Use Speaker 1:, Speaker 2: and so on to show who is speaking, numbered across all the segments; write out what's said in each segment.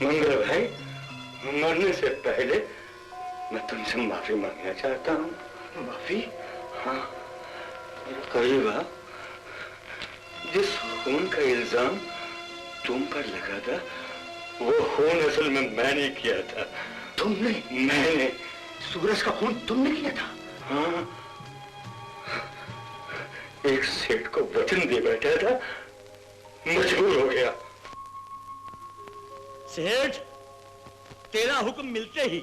Speaker 1: मंगल भाई, मरने से पहले मैं तुमसे माफी मांगना चाहता हूँ।
Speaker 2: माफी?
Speaker 1: हाँ, करीबा, जिस खून का इल्जाम तुम पर लगा था, वो खून असल में मैंने किया था।
Speaker 2: तुमने?
Speaker 1: मैंने।
Speaker 2: सूरज का खून तुमने किया था?
Speaker 1: हाँ, एक सेठ को वचन दे बैठा था, मजबूर हो गया।
Speaker 3: सेठ, तेरा हुक्म मिलते ही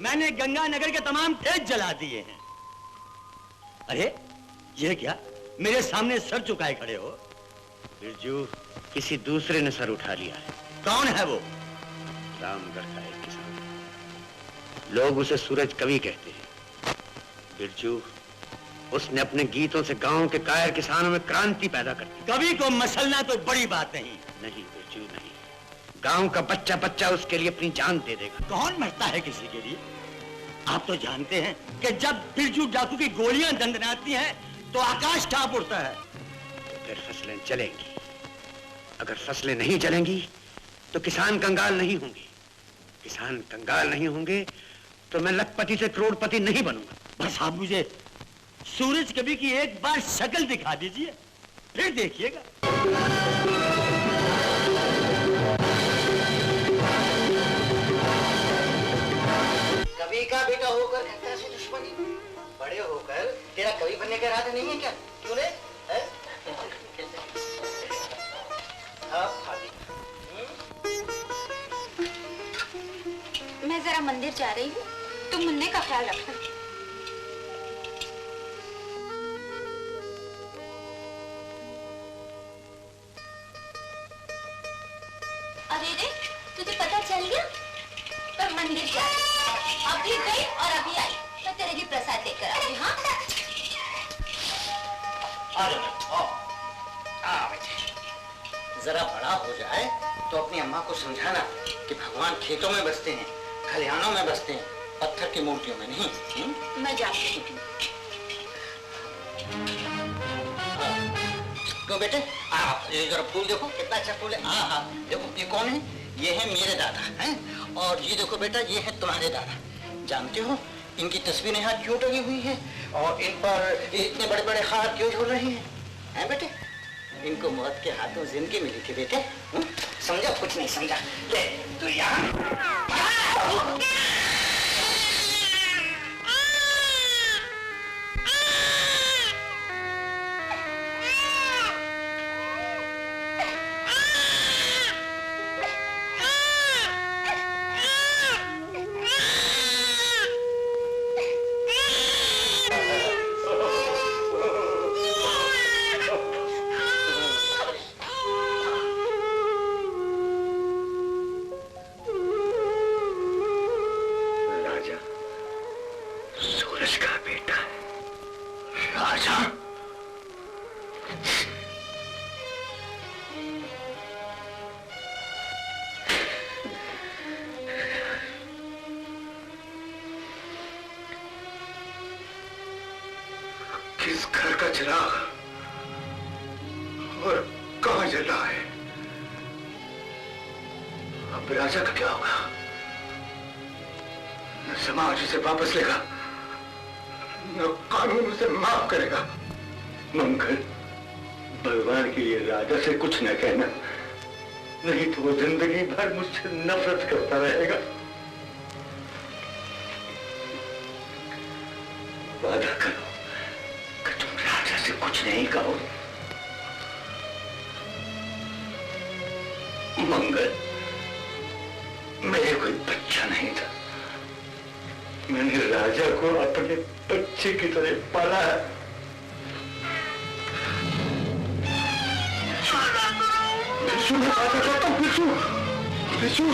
Speaker 3: मैंने गंगानगर के तमाम तेज जला दिए हैं। अरे ये क्या, मेरे सामने सर चुकाए खड़े हो? बिरजू, किसी दूसरे ने सर उठा लिया है। कौन है वो? रामगढ़ का एक किसान, लोग उसे सूरज कवि कहते हैं। बिरजू, उसने अपने गीतों से गांव के कायर किसानों में क्रांति पैदा कर दी। कवि को मसलना तो बड़ी बात नहीं। नहीं बिरजू, नहीं। गांव का बच्चा बच्चा उसके लिए अपनी जान दे देगा। कौन मरता है किसी के लिए? आप तो जानते हैं कि जब बिरजू डाकू की गोलियां दंदनाती हैं तो आकाश कांप उठता है। तो फिर फसलें चलेंगी। अगर फसलें नहीं चलेंगी तो किसान कंगाल नहीं होंगे। किसान कंगाल नहीं होंगे तो मैं लखपति से करोड़पति नहीं बनूंगा। बस आप मुझे सूरज कवि की एक बार शक्ल दिखा दीजिए, फिर देखिएगा।
Speaker 4: कवि का बेटा होकर घंटा से दुश्मनी, बड़े होकर तेरा कवि बनने का इरादा नहीं है क्या? क्यों रे?
Speaker 5: मैं जरा मंदिर जा रही हूँ, तुम मुन्ने का ख्याल रखना। अरे रे, तुझे पता चल गया? पर मंदिर जा रही, अभी गई और अभी आई। मैं तेरे लिए प्रसाद लेकर आऊंगी। हाँ?
Speaker 4: जरा बड़ा हो जाए तो अपनी अम्मा को समझाना कि भगवान खेतों में बसते हैं, खलिहानों में बसते हैं, पत्थर की मूर्तियों में नहीं।
Speaker 5: मैं जाती हूँ।
Speaker 4: क्यों बेटे? ये जरा फूल देखो, कितना अच्छा फूल है। हाँ, देखो ये कौन है? ये है मेरे दादा हैं। और ये देखो बेटा, ये है तुम्हारे दादा। जानते हो इनकी तस्वीरें यहाँ क्यों टंगी हुई हैं और इन पर इतने बड़े बड़े हार क्यों झूल रही हैं बेटे? इनको मौत के हाथों जिंदगी मिली थी बेटे। समझा? कुछ नहीं समझा। ले तू यहाँ।
Speaker 1: किस घर का चिराग और कहां जला है? अब राजा का क्या होगा? न समाज उसे वापस लेगा, न कानून उसे माफ करेगा। मंगल, भगवान के लिए राजा से कुछ न कहना, नहीं तो वो जिंदगी भर मुझसे नफरत करता रहेगा। वादा करो कि तुम राजा से कुछ नहीं कहो। मंगल मेरे कोई बच्चा नहीं था, मैंने राजा को अपने बच्चे की तरह पाला है। विशु, मैं वादा करता हूं, विशु, विशु।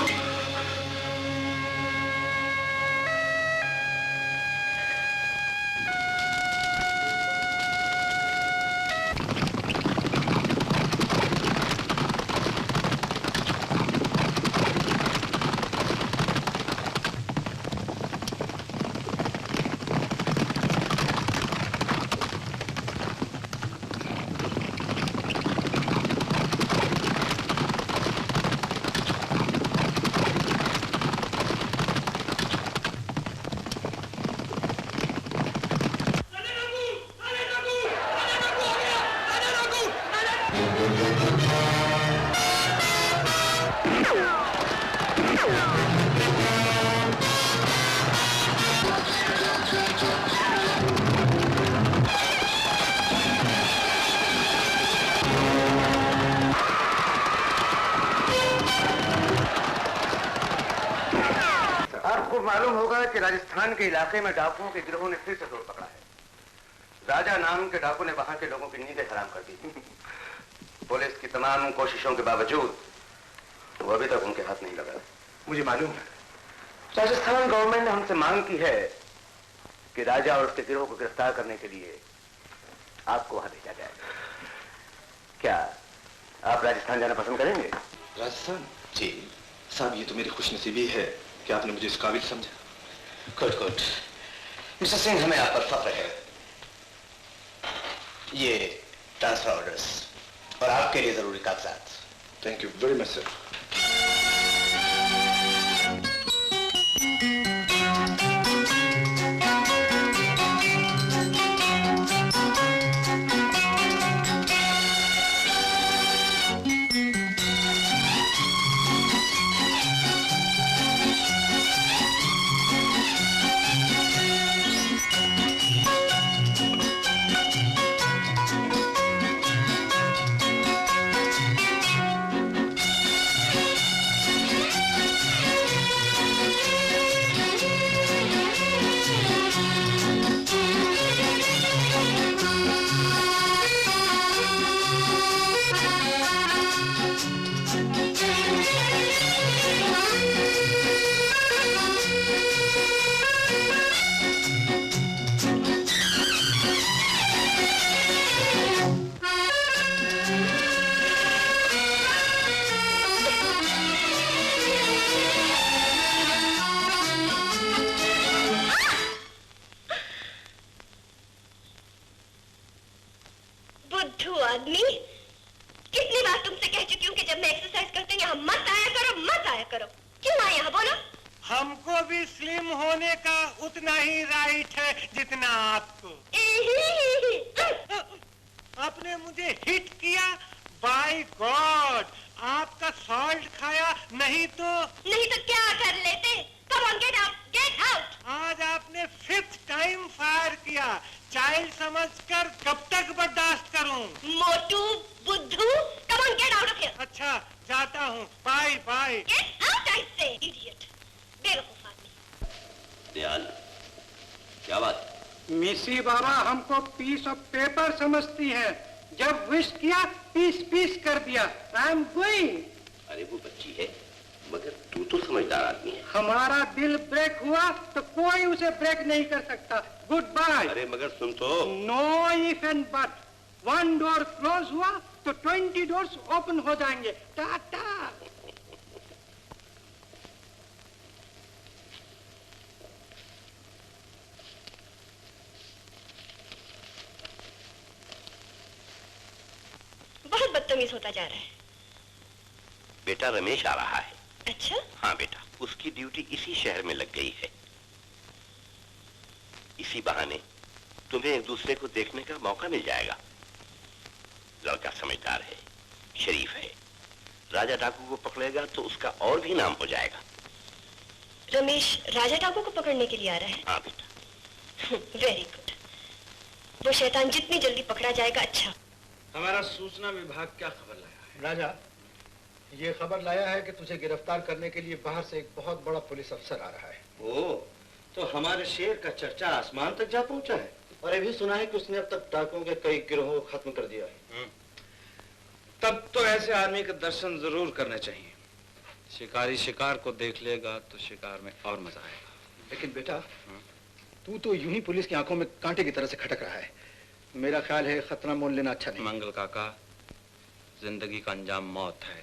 Speaker 2: मालूम होगा कि राजस्थान के इलाके में डाकुओं के गिरोह ने फिर से जोर पकड़ा है। राजा नाम के डाकू ने वहां के लोगों की नींदें हराम कर दी। पुलिस की तमाम कोशिशों के बावजूद वो अभी तक उनके हाथ नहीं लगा। मुझे मालूम है राजस्थान गवर्नमेंट ने हमसे मांग की है कि राजा और उसके गिरोह को गिरफ्तार करने के लिए आपको वहां भेजा जाए। क्या आप राजस्थान जाना पसंद करेंगे?
Speaker 6: राजस्थान? जी साहब, ये तो मेरी खुशनसीबी है कि आपने मुझे इस काबिल समझा।
Speaker 2: गुड गुड मिस्टर सिंह, हमें आप पर फख्र है। ये ट्रांसफर ऑर्डर्स और आपके लिए जरूरी कागजात।
Speaker 6: Thank you very much sir.
Speaker 7: Piece of paper समझती है, जब विश किया पीस पीस कर दिया। I am going.
Speaker 2: अरे वो बच्ची है, मगर तू तो समझदार आदमी है।
Speaker 7: हमारा दिल ब्रेक हुआ तो कोई उसे ब्रेक नहीं कर सकता। Good bye.
Speaker 2: अरे मगर सुन तो।
Speaker 7: No if and but. 1 door close हुआ तो 20 डोर्स ओपन हो जाएंगे। टाटा।
Speaker 5: बहुत बदतमीज होता जा रहा है।
Speaker 2: बेटा रमेश आ रहा है।
Speaker 5: अच्छा?
Speaker 2: हाँ बेटा, उसकी ड्यूटी इसी शहर में लग गई है। इसी बहाने तुम्हें एक दूसरे को देखने का मौका मिल जाएगा। लड़का समझदार है, शरीफ है। राजा डाकू को पकड़ेगा तो उसका और भी नाम हो जाएगा।
Speaker 5: रमेश राजा डाकू को पकड़ने के लिए आ रहा है?
Speaker 2: हाँ बेटा।
Speaker 5: Very good.
Speaker 8: वो शैतान जितनी जल्दी पकड़ा जाएगा अच्छा।
Speaker 9: हमारा सूचना विभाग क्या खबर लाया है?
Speaker 6: राजा, ये खबर लाया है कि तुझे गिरफ्तार करने के लिए बाहर से एक बहुत बड़ा पुलिस अफसर आ रहा है।
Speaker 3: ओ, तो हमारे शेर का चर्चा आसमान तक जा पहुंचा है। और ये भी सुना है कि उसने अब तक डाकुओं के कई गिरोह को खत्म कर दिया है।
Speaker 9: तब तो ऐसे आदमी के दर्शन जरूर करने चाहिए। शिकारी शिकार को देख लेगा तो शिकार में और मजा आएगा।
Speaker 6: लेकिन बेटा, तू तो यूं ही पुलिस की आंखों में कांटे की तरह से खटक रहा है। मेरा ख्याल है खतरा मोल लेना अच्छा नहीं।
Speaker 9: मंगल काका, जिंदगी का अंजाम मौत है,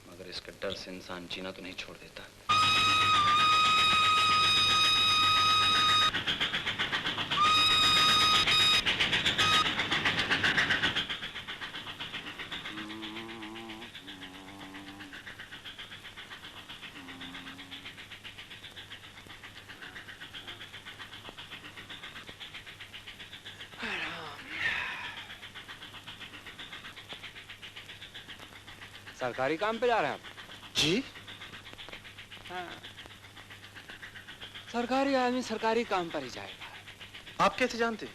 Speaker 9: मगर इसके डर से इंसान जीना तो नहीं छोड़ देता।
Speaker 10: सरकारी काम पे जा रहे हैं आप?
Speaker 6: जी
Speaker 10: हाँ। सरकारी आदमी सरकारी काम पर ही जाएगा।
Speaker 6: आप कैसे जानते हैं?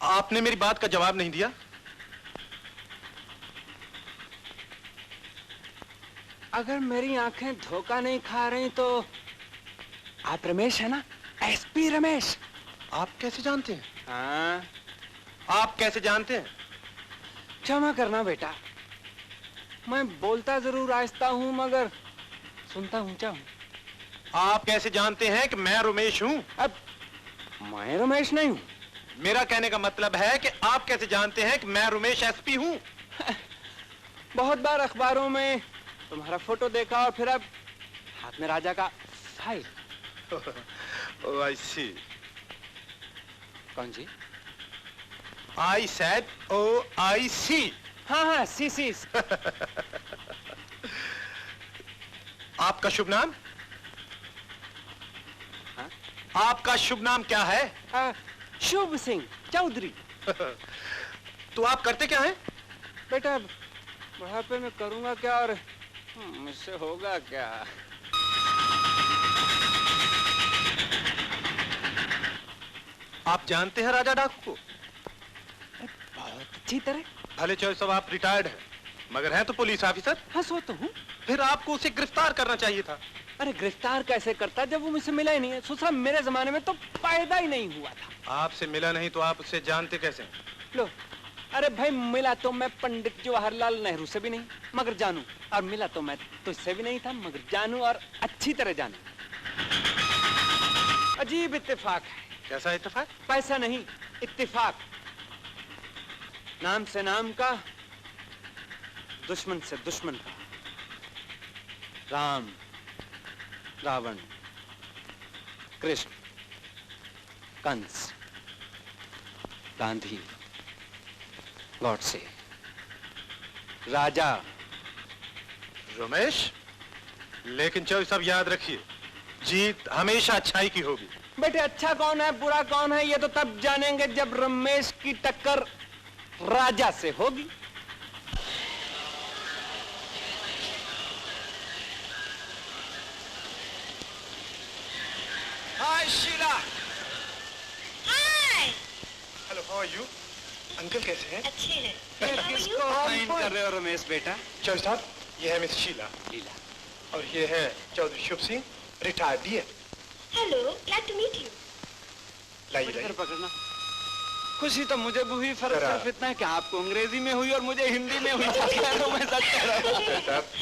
Speaker 6: आपने मेरी बात का जवाब नहीं दिया।
Speaker 10: अगर मेरी आंखें धोखा नहीं खा रही तो आप रमेश है ना? एसपी रमेश।
Speaker 6: आप कैसे जानते हैं?
Speaker 10: हाँ।
Speaker 6: आप कैसे जानते हैं?
Speaker 10: क्षमा करना बेटा, मैं बोलता जरूर आहिस्ता हूं मगर सुनता ऊंचा हूं।
Speaker 6: आप कैसे जानते हैं कि मैं रमेश हूं?
Speaker 10: अब मैं रमेश नहीं हूं।
Speaker 6: मेरा कहने का मतलब है कि आप कैसे जानते हैं कि मैं रमेश एसपी हूं?
Speaker 10: बहुत बार अखबारों में तुम्हारा फोटो देखा और फिर अब हाथ में राजा का फाइल।
Speaker 6: Oh, I see.
Speaker 10: कौन सी?
Speaker 6: I said, oh, I see.
Speaker 10: हाँ हाँ, सी।
Speaker 6: आपका शुभ नाम?
Speaker 10: हाँ?
Speaker 6: आपका शुभ नाम क्या है?
Speaker 10: शुभ सिंह चौधरी।
Speaker 6: तो आप करते क्या हैं?
Speaker 10: बेटा बुढ़ापे में करूंगा क्या और मुझसे होगा क्या?
Speaker 6: आप जानते हैं राजा डाकू को?
Speaker 10: बहुत अच्छी तरह।
Speaker 6: भले चौधरी साहब, आप रिटायर्ड हैं, मगर हैं तो पुलिस ऑफिसर।
Speaker 10: हाँ सो तो हूँ।
Speaker 6: फिर आपको उसे गिरफ्तार करना चाहिए था।
Speaker 10: अरे गिरफ्तार कैसे करता जब वो मुझसे मिला ही नहीं है? ससुरा मेरे जमाने में तो पैदा ही नहीं हुआ था।
Speaker 6: आपसे मिला नहीं तो आप उससे जानते कैसे?
Speaker 10: लो, अरे भाई मिला तो मैं पंडित जवाहरलाल नेहरू से भी नहीं मगर जानू, और मिला तो मैं तुझसे भी नहीं था मगर जानू, और अच्छी तरह जानू। अजीब इत्तेफाक है।
Speaker 6: कैसा इत्तेफाक?
Speaker 10: पैसा नहीं, इत्तेफाक। नाम से नाम का, दुश्मन से दुश्मन का। राम, रावण, कृष्ण, कंस, गांधी, गॉडसे, राजा,
Speaker 6: रमेश। लेकिन चौधरी साहब याद रखिए, जीत हमेशा अच्छाई की होगी।
Speaker 10: बेटे अच्छा कौन है बुरा कौन है ये तो तब जानेंगे जब रमेश की टक्कर राजा से होगी।
Speaker 6: Hi Sheela.
Speaker 8: Hi.
Speaker 6: Hello, how are you? Uncle कैसे हैं?
Speaker 8: अच्छे हैं।
Speaker 10: किसको फाइन कर रहे हो रमेश बेटा?
Speaker 6: चौधरी साहब, ये है मिस शीला।
Speaker 10: लीला।
Speaker 6: और ये है Chaudhary Shubh Singh, retired DA.
Speaker 8: Hello, glad to meet you.
Speaker 6: लाइए
Speaker 10: पकड़ना। खुशी तो मुझे भी हुई, फर्क सिर्फ इतना है कि आपको अंग्रेजी में हुई और मुझे हिंदी में हुई। मैं सच कह रहा हूँ।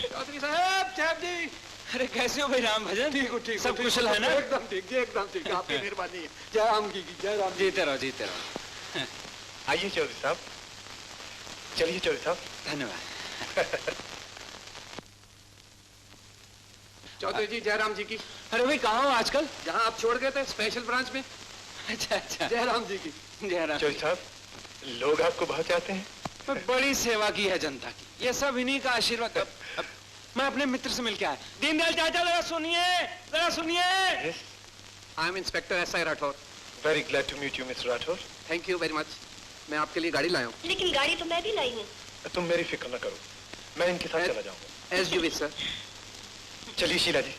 Speaker 10: चौधरी साहब जी, अरे कैसे हो भाई? राम भजन ठीक, सब कुशल है ना?
Speaker 6: एकदम ठीक जी, एकदम ठीक। आपकी मेहरबानी है। जय राम की जय राम।
Speaker 10: जीते रहो जीते रहो।
Speaker 6: आइए चौधरी साहब, चलिए चौधरी साहब।
Speaker 10: धन्यवाद।
Speaker 6: चौधरी जी, जयराम जी की।
Speaker 10: अरे भाई कहाँ हो आजकल?
Speaker 6: जहाँ आप छोड़ गए थे, स्पेशल ब्रांच में।
Speaker 10: अच्छा।
Speaker 6: जयराम जी की।
Speaker 10: जयराम।
Speaker 6: चौधरी साहब, लोग आपको बहुत चाहते हैं।
Speaker 10: बड़ी सेवा की है जनता की, ये सब इन्हीं का आशीर्वाद। अब मैं अपने मित्र से मिलके आया। दीनदयाल चाचा जरा सुनिए।
Speaker 6: I am inspector SI Rathore. Very glad to meet you mister Rathore. Thank you very much. मैं आपके लिए गाड़ी लाया हूँ।
Speaker 8: लेकिन गाड़ी तो मैं भी लाई हूँ।
Speaker 6: तुम मेरी फिक्र न करो, मैं इनके साथ चला जाऊंगा। As you wish sir. चलिए शीला जी।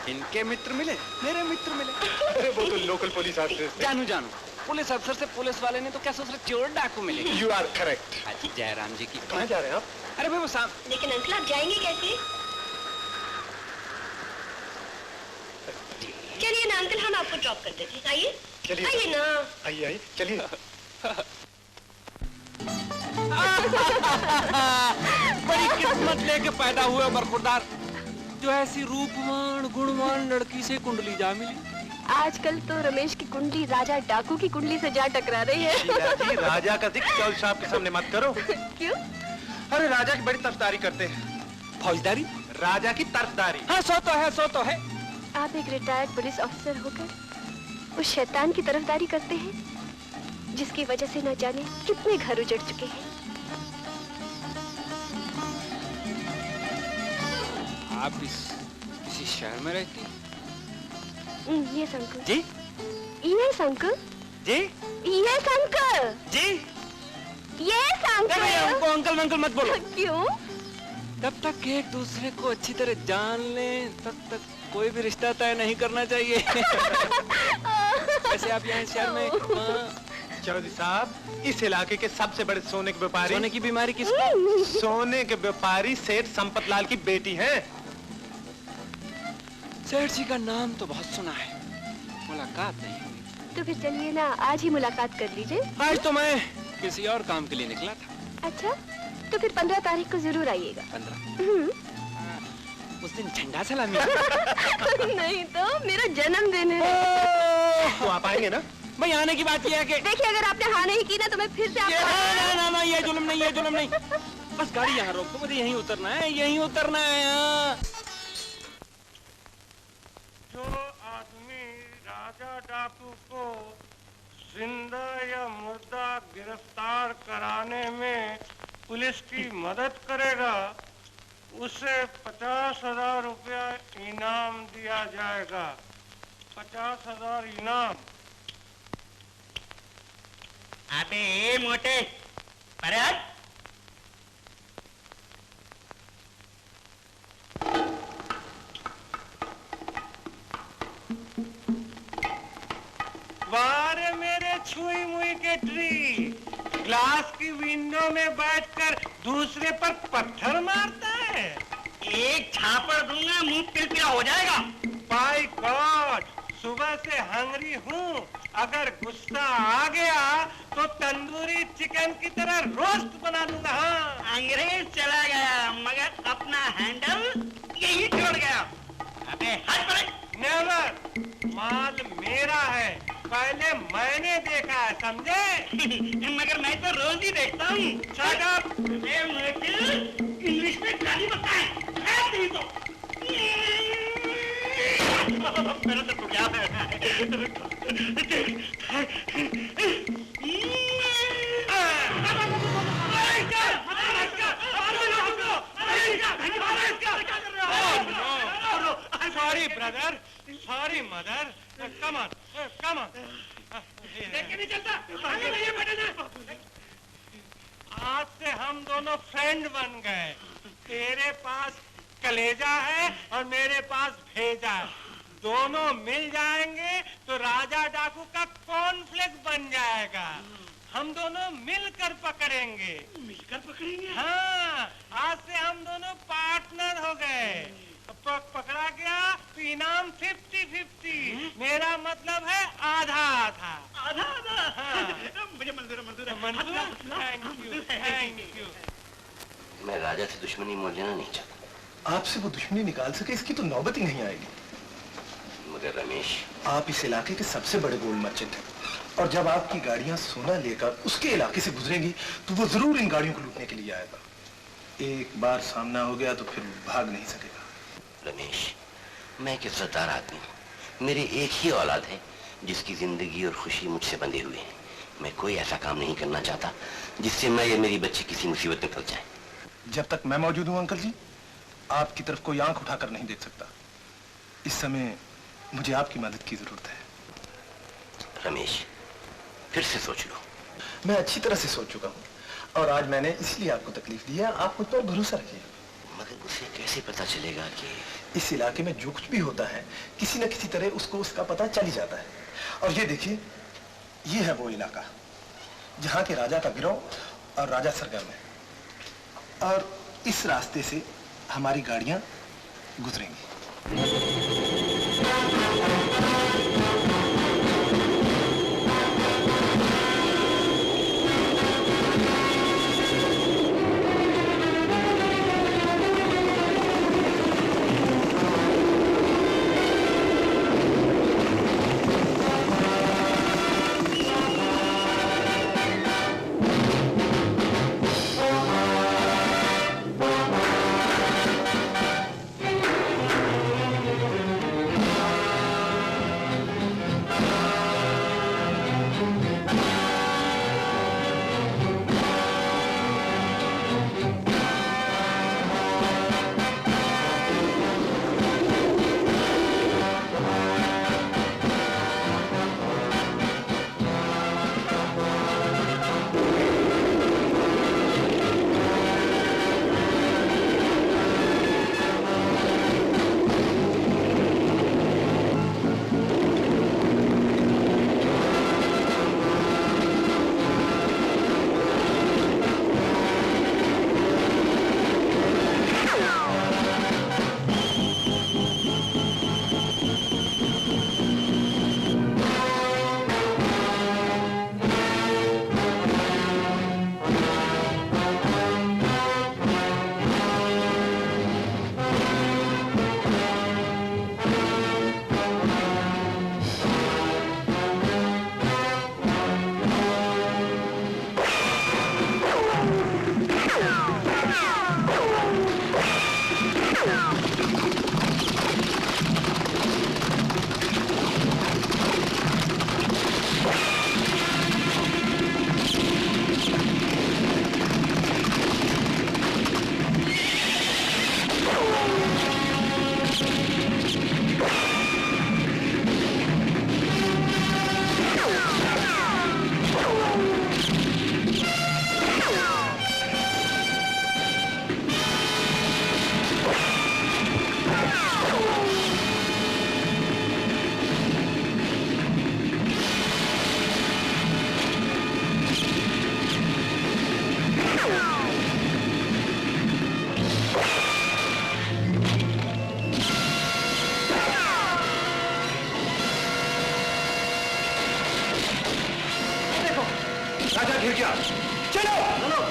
Speaker 10: इनके मित्र मिले, मेरे मित्र मिले।
Speaker 6: अरे वो तो लोकल पुलिस ऑफिसर थे।
Speaker 10: जानू पुलिस अफसर से पुलिस वाले ने तो क्या सोच रहे चोर डाकू मिले।
Speaker 6: You are correct.
Speaker 10: Jairam ji की
Speaker 6: कहाँ जा रहे हैं आप?
Speaker 10: अरे भाई वो साहब।
Speaker 8: लेकिन अंकल आप जाएंगे कैसे? चलिए ना अंकल, हम आपको ड्रॉप कर देते हैं। आइए आइए ना,
Speaker 6: आइए चलिए।
Speaker 10: बड़ी किस्मत लेके पैदा हुए बरखुरदार, जो ऐसी रूपवान गुणवान लड़की से कुंडली जा मिली।
Speaker 8: आजकल तो रमेश की कुंडली राजा डाकू की कुंडली से जा टकरा रही है।
Speaker 6: जी राजा का जिक्र चौल साहब के सामने मत करो।
Speaker 8: क्यों?
Speaker 6: अरे राजा की बड़ी तरफदारी करते हैं।
Speaker 10: फौजदारी?
Speaker 6: राजा की तरफदारी।
Speaker 10: हाँ सो तो है, सो तो है।
Speaker 8: आप एक रिटायर्ड पुलिस ऑफिसर होकर उस शैतान की तरफदारी करते हैं जिसकी वजह से न जाने कितने घर उजड़ चुके हैं।
Speaker 10: आप इसी शहर में रहती हैं?
Speaker 8: ये अंकल
Speaker 10: जी,
Speaker 8: ये अंकल
Speaker 10: जी,
Speaker 8: ये अंकल
Speaker 10: जी,
Speaker 8: ये अंकल।
Speaker 10: हमको अंकल अंकल मत बोलो।
Speaker 8: क्यों?
Speaker 10: तब तक एक दूसरे को अच्छी तरह जान लें तब तक कोई भी रिश्ता तय नहीं करना चाहिए। वैसे आप यहाँ शहर में
Speaker 6: चौधरी साहब, इस इलाके के सबसे बड़े सोने के व्यापारी।
Speaker 10: सोने की बीमारी किसको?
Speaker 6: सोने के व्यापारी सेठ संपत लाल की बेटी है।
Speaker 10: सेठ जी का नाम तो बहुत सुना है, मुलाकात नहीं हुई।
Speaker 8: तो फिर चलिए ना, आज ही मुलाकात कर लीजिए।
Speaker 10: आज तो मैं किसी और काम के लिए निकला था।
Speaker 8: अच्छा, तो फिर 15 तारीख को जरूर आइएगा।
Speaker 10: 15? उस दिन झंडा सलामी।
Speaker 8: नहीं तो मेरा जन्मदिन है।
Speaker 6: तो आप आएंगे ना?
Speaker 10: भाई आने की बात यह है कि
Speaker 8: देखिए, अगर आपने हाँ नहीं की ना तो मैं फिर से
Speaker 10: ना, ये जुल्म नहीं, ये जुल्म नहीं। बस गाड़ी यहाँ रोक दो, मुझे यहीं उतरना है, यहीं उतरना है।
Speaker 11: जो आदमी राजा डाकू को जिंदा या मुर्दा गिरफ्तार कराने में पुलिस की मदद करेगा उसे 50,000 रुपया इनाम दिया जाएगा। 50,000 इनाम।
Speaker 3: अबे ए मोटे, अरे हट।
Speaker 11: वारे मेरे छुई मुई के ट्री, ग्लास की विंडो में बैठकर दूसरे पर पत्थर मारता है।
Speaker 3: एक छापड़ दूंगा, मुंह पिलपिला हो जाएगा।
Speaker 11: बाय गॉड, सुबह से हंगरी हूँ। अगर गुस्सा आ गया तो तंदूरी चिकन की तरह रोस्ट बना लूंगा। हाँ,
Speaker 3: अंग्रेज चला गया मगर अपना हैंडल यही छोड़ गया। अबे हट पड़े।
Speaker 11: नेवर, माल मेरा है, पहले मैंने देखा है, समझे?
Speaker 3: मगर मैं तो रोज ही देखता हूँ।
Speaker 11: Shut up.
Speaker 3: इंग्लिश में गाली बकता है। नहीं तो मेरा तो टूट गया है।
Speaker 11: Sorry brother, sorry mother, come on, come on.
Speaker 3: देख के नहीं चलता।
Speaker 11: आज से हम दोनों फ्रेंड बन गए। तेरे पास कलेजा है और मेरे पास भेजा है। दोनों मिल जाएंगे तो राजा डाकू का कॉर्नफ्लेक्स बन जाएगा। हम दोनों मिलकर पकड़ेंगे।
Speaker 3: मिलकर पकड़ेंगे?
Speaker 11: हाँ, आज से हम दोनों पार्टनर हो गए। पकड़ा गया तो इनाम 50-50। मेरा मतलब है आधा आधा।
Speaker 3: आधा आधा?
Speaker 11: हाँ।
Speaker 3: मुझे मंजूर है, मंजूर है।
Speaker 11: मंजूर? Thank you, thank you.
Speaker 2: मैं राजा से दुश्मनी मोल लेना नहीं चाहता।
Speaker 6: आपसे वो दुश्मनी निकाल सके इसकी तो नौबत ही नहीं आएगी।
Speaker 2: मगर रमेश,
Speaker 6: आप इस इलाके के सबसे बड़े गोल्ड मर्चेंट हैं और जब आपकी गाड़ियां सोना लेकर उसके इलाके से गुजरेंगी तो वो जरूर इन गाड़ियों को लूटने के लिए आएगा। एक बार सामना हो गया तो फिर भाग नहीं सकेगा।
Speaker 2: रमेश, मैं एक इज्जतदार आदमी हूँ। मेरी एक ही औलाद है जिसकी जिंदगी और खुशी मुझसे बंधे हुए हैं। मैं कोई ऐसा काम नहीं करना चाहता जिससे मैं या मेरी बच्ची किसी मुसीबत में फंस जाए।
Speaker 6: जब तक मैं मौजूद हूँ अंकल जी, आपकी तरफ कोई आंख उठाकर नहीं देख सकता। इस समय मुझे आपकी मदद की जरूरत है।
Speaker 2: रमेश, फिर से सोच लो।
Speaker 6: मैं अच्छी तरह से सोच चुका हूँ और आज मैंने इसलिए आपको तकलीफ दी है। आप मुझ पर भरोसा रखिए।
Speaker 2: मगर उसे कैसे पता चलेगा कि
Speaker 6: इस इलाके में जो कुछ भी होता है किसी न किसी तरह उसको उसका पता चल ही जाता है। और ये देखिए, ये है वो इलाका जहां के राजा का गिरोह और राजा सरगर्म है, और इस रास्ते से हमारी गाड़ियां गुजरेंगी।
Speaker 2: राजा घिर गया, चलो चलो।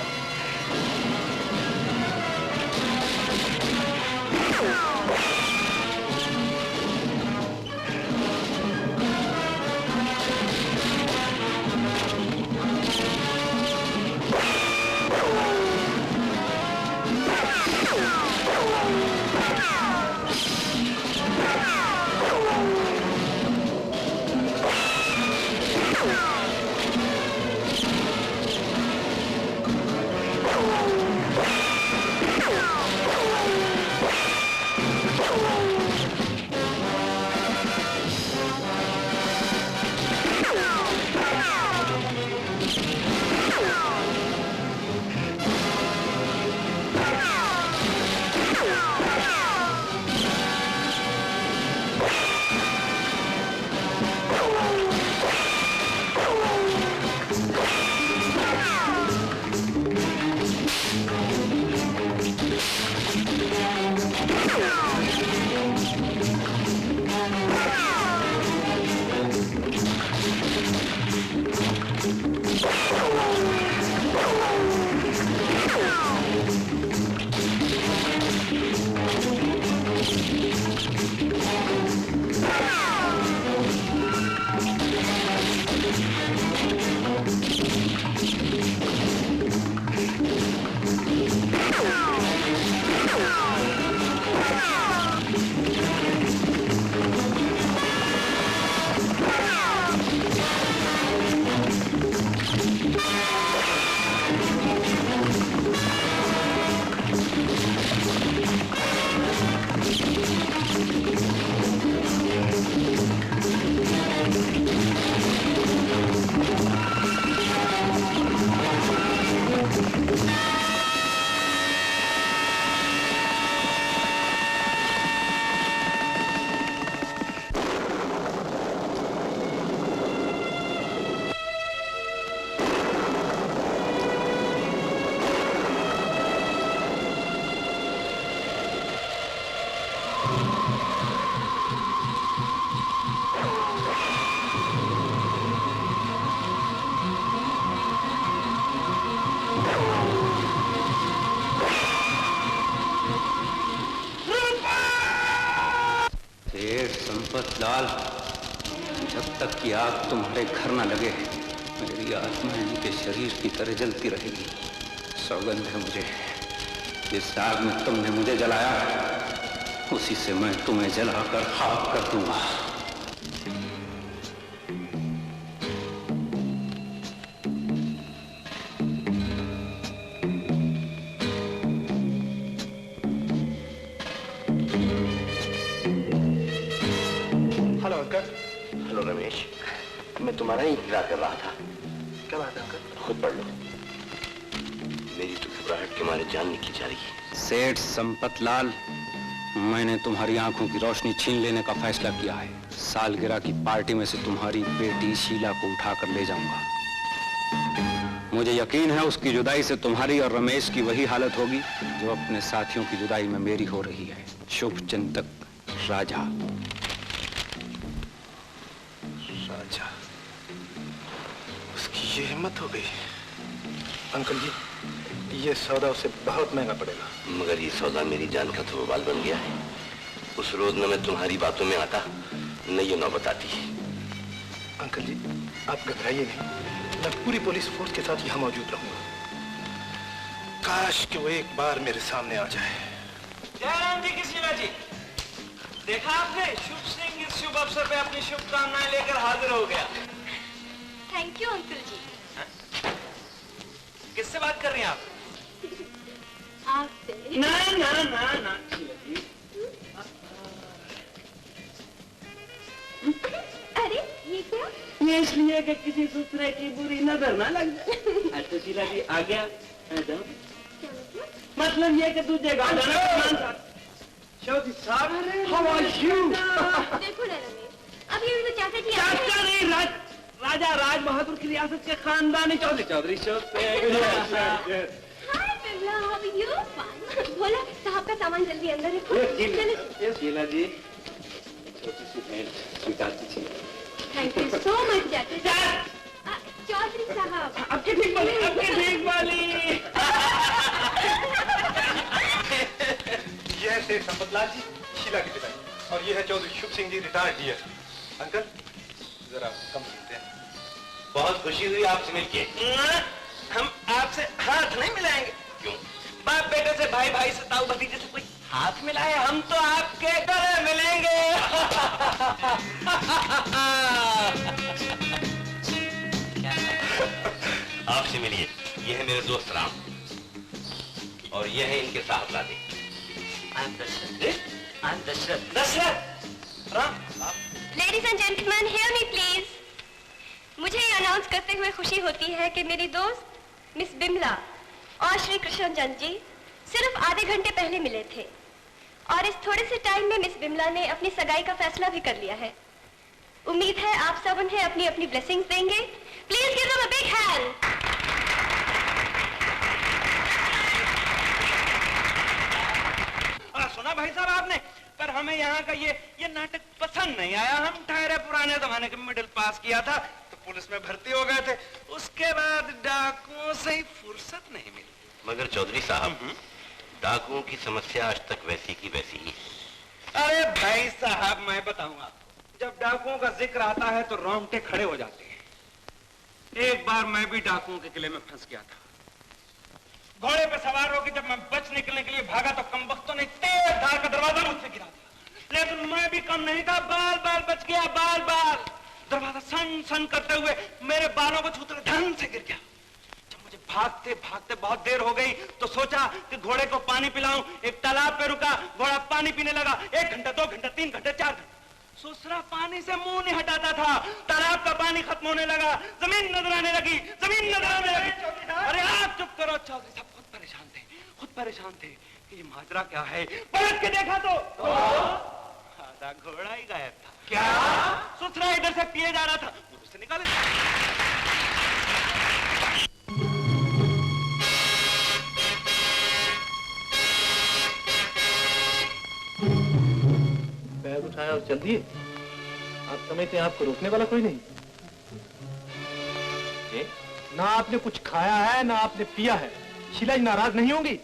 Speaker 12: लाल, जब तक कि आग तुम्हारे घर न लगे मेरी आत्मा इनके शरीर की तरह जलती रहेगी। सौगंध है मुझे, जिस आग में तुमने मुझे जलाया उसी से मैं तुम्हें जलाकर खाक कर दूंगा।
Speaker 6: Hello uncle.
Speaker 2: हेलो रमेश, मैं तुम्हारा ही इंतजार कर रहा था।
Speaker 6: क्या बात है अंकल?
Speaker 2: खुद पढ़ लो। मेरी तो घबराहट के मारे जान निकली जा रही है।
Speaker 12: सेठ संपतलाल, मैंने तुम्हारी आंखों की रोशनी छीन लेने का फैसला किया है। सालगिरह की पार्टी में से तुम्हारी बेटी शीला को उठाकर ले जाऊंगा। मुझे यकीन है उसकी जुदाई से तुम्हारी और रमेश की वही हालत होगी जो अपने साथियों की जुदाई में मेरी हो रही है। शुभ चिंतक राजा।
Speaker 6: राजा, उसकी ये हिम्मत हो गई। अंकल जी, ये सौदा उसे बहुत महंगा पड़ेगा।
Speaker 2: मगर ये सौदा मेरी जान का तो बवाल बन गया है। उस रोज न मैं तुम्हारी बातों में आता न ये नौबत आती।
Speaker 6: अंकल जी, आप घबराइए नहीं, मैं पूरी पुलिस फोर्स के साथ यहाँ मौजूद रहूंगा। काश कि वो एक बार मेरे सामने आ जाए।
Speaker 10: जयराम जी की शीला जी, देखा आपने, शुभ सिंह इस शुभ अवसर पे अपनी शुभकामनाएं लेकर हाजिर हो गया।
Speaker 5: थैंक यू अंकल जी।
Speaker 10: किससे बात कर रही हैं आप?
Speaker 5: आपसे।
Speaker 10: ना ना ना ना शीला जी।
Speaker 5: अरे ये क्या?
Speaker 10: ये इसलिए कि किसी दूसरे की बुरी नजर ना लग जाए। अच्छा शीला जी, आ गया। मतलब ये कि दूसरे गाँव जाना। चौधरी साहब,
Speaker 5: देखो ना रमेश, अभी भी तो चाचा जी
Speaker 10: चाचा नहीं, राजा राज बहादुर की रियासत के खानदानी चौधरी
Speaker 5: बोला साहब का सामान जल्दी अंदर रखो।
Speaker 10: शीला जी, छोटी सी भेंट स्वीकार कीजिए।
Speaker 5: थैंक यू सो मच चाचा। चौधरी साहब,
Speaker 10: अब की ठीक वाली, अब की ठीक वाली।
Speaker 6: ये है सेठ संपतलाल जी, शीला के पिता, और ये है Chaudhary Shubh Singh ji, retired DS. Uncle जरा कम सुनते हैं।
Speaker 2: बहुत खुशी हुई आपसे मिलके।
Speaker 10: हम आपसे हाथ नहीं मिलाएंगे।
Speaker 2: क्यों?
Speaker 10: बाप बेटे से, भाई भाई से, ताऊ भतीजे से कोई हाथ मिलाए, हम तो आपके गले मिलेंगे।
Speaker 2: आपसे मिलिए, ये है मेरे दोस्त राम और ये है इनके साहबजादे।
Speaker 10: Dashrath. Ram.
Speaker 8: Ladies and gentleman, hear me please. मुझे ये अनाउंस करते हुए खुशी होती है कि मेरी दोस्त मिस बिमला और श्री कृष्णचंद्र जी सिर्फ आधे घंटे पहले मिले थे और इस थोड़े से टाइम में मिस बिमला ने अपनी सगाई का फैसला भी कर लिया है। उम्मीद है आप सब उन्हें अपनी अपनी ब्लेसिंग्स देंगे। Please give them a big hand.
Speaker 10: सुना भाई साहब आपने, पर हमें यहाँ का ये नाटक पसंद नहीं आया। हम ठहरे पुराने जमाने के मिडिल पास किया था तो पुलिस में भर्ती हो गए थे, उसके बाद डाकुओं से ही फुर्सत नहीं मिली।
Speaker 2: मगर चौधरी साहब, डाकुओं की समस्या आज तक वैसी की वैसी ही है।
Speaker 10: अरे भाई साहब, मैं बताऊंगा, जब डाकुओं का जिक्र आता है तो रोंगटे खड़े हो जाते हैं। एक बार मैं भी डाकुओं के किले में फंस गया था। घोड़े पे सवार होकर जब मैं बच निकलने के लिए भागा तो कमबख्तों ने तेज धार का दरवाजा मुझसे गिरा दिया, लेकिन मैं भी कम नहीं था, बाल बाल बच गया, बाल बाल। दरवाजा सन सन करते हुए मेरे बालों को छूते ढंग से गिर गया। जब मुझे भागते भागते बहुत देर हो गई तो सोचा कि घोड़े को पानी पिलाऊं। एक तालाब पे रुका, घोड़ा पानी पीने लगा। 1 घंटा, 2 घंटा, 3 घंटे, 4 घंटे, सुसरा पानी से मुंह नहीं हटाता था। तालाब का पानी खत्म होने लगा, जमीन नजर आने लगी, जमीन नजर आने लगी। अरे आप चुप करो। चौधरी साहब खुद परेशान थे कि ये माजरा क्या है। पलट के देखा तो आधा घोड़ा ही गायब था। क्या? सुसरा इधर से पिए जा रहा था, उधर से निकाले।
Speaker 6: बैग उठाया और चल दिए। आप समझते हैं आपको रोकने वाला कोई नहीं? ना आपने कुछ खाया है ना आपने पिया है। शीला जी नाराज नहीं होंगी?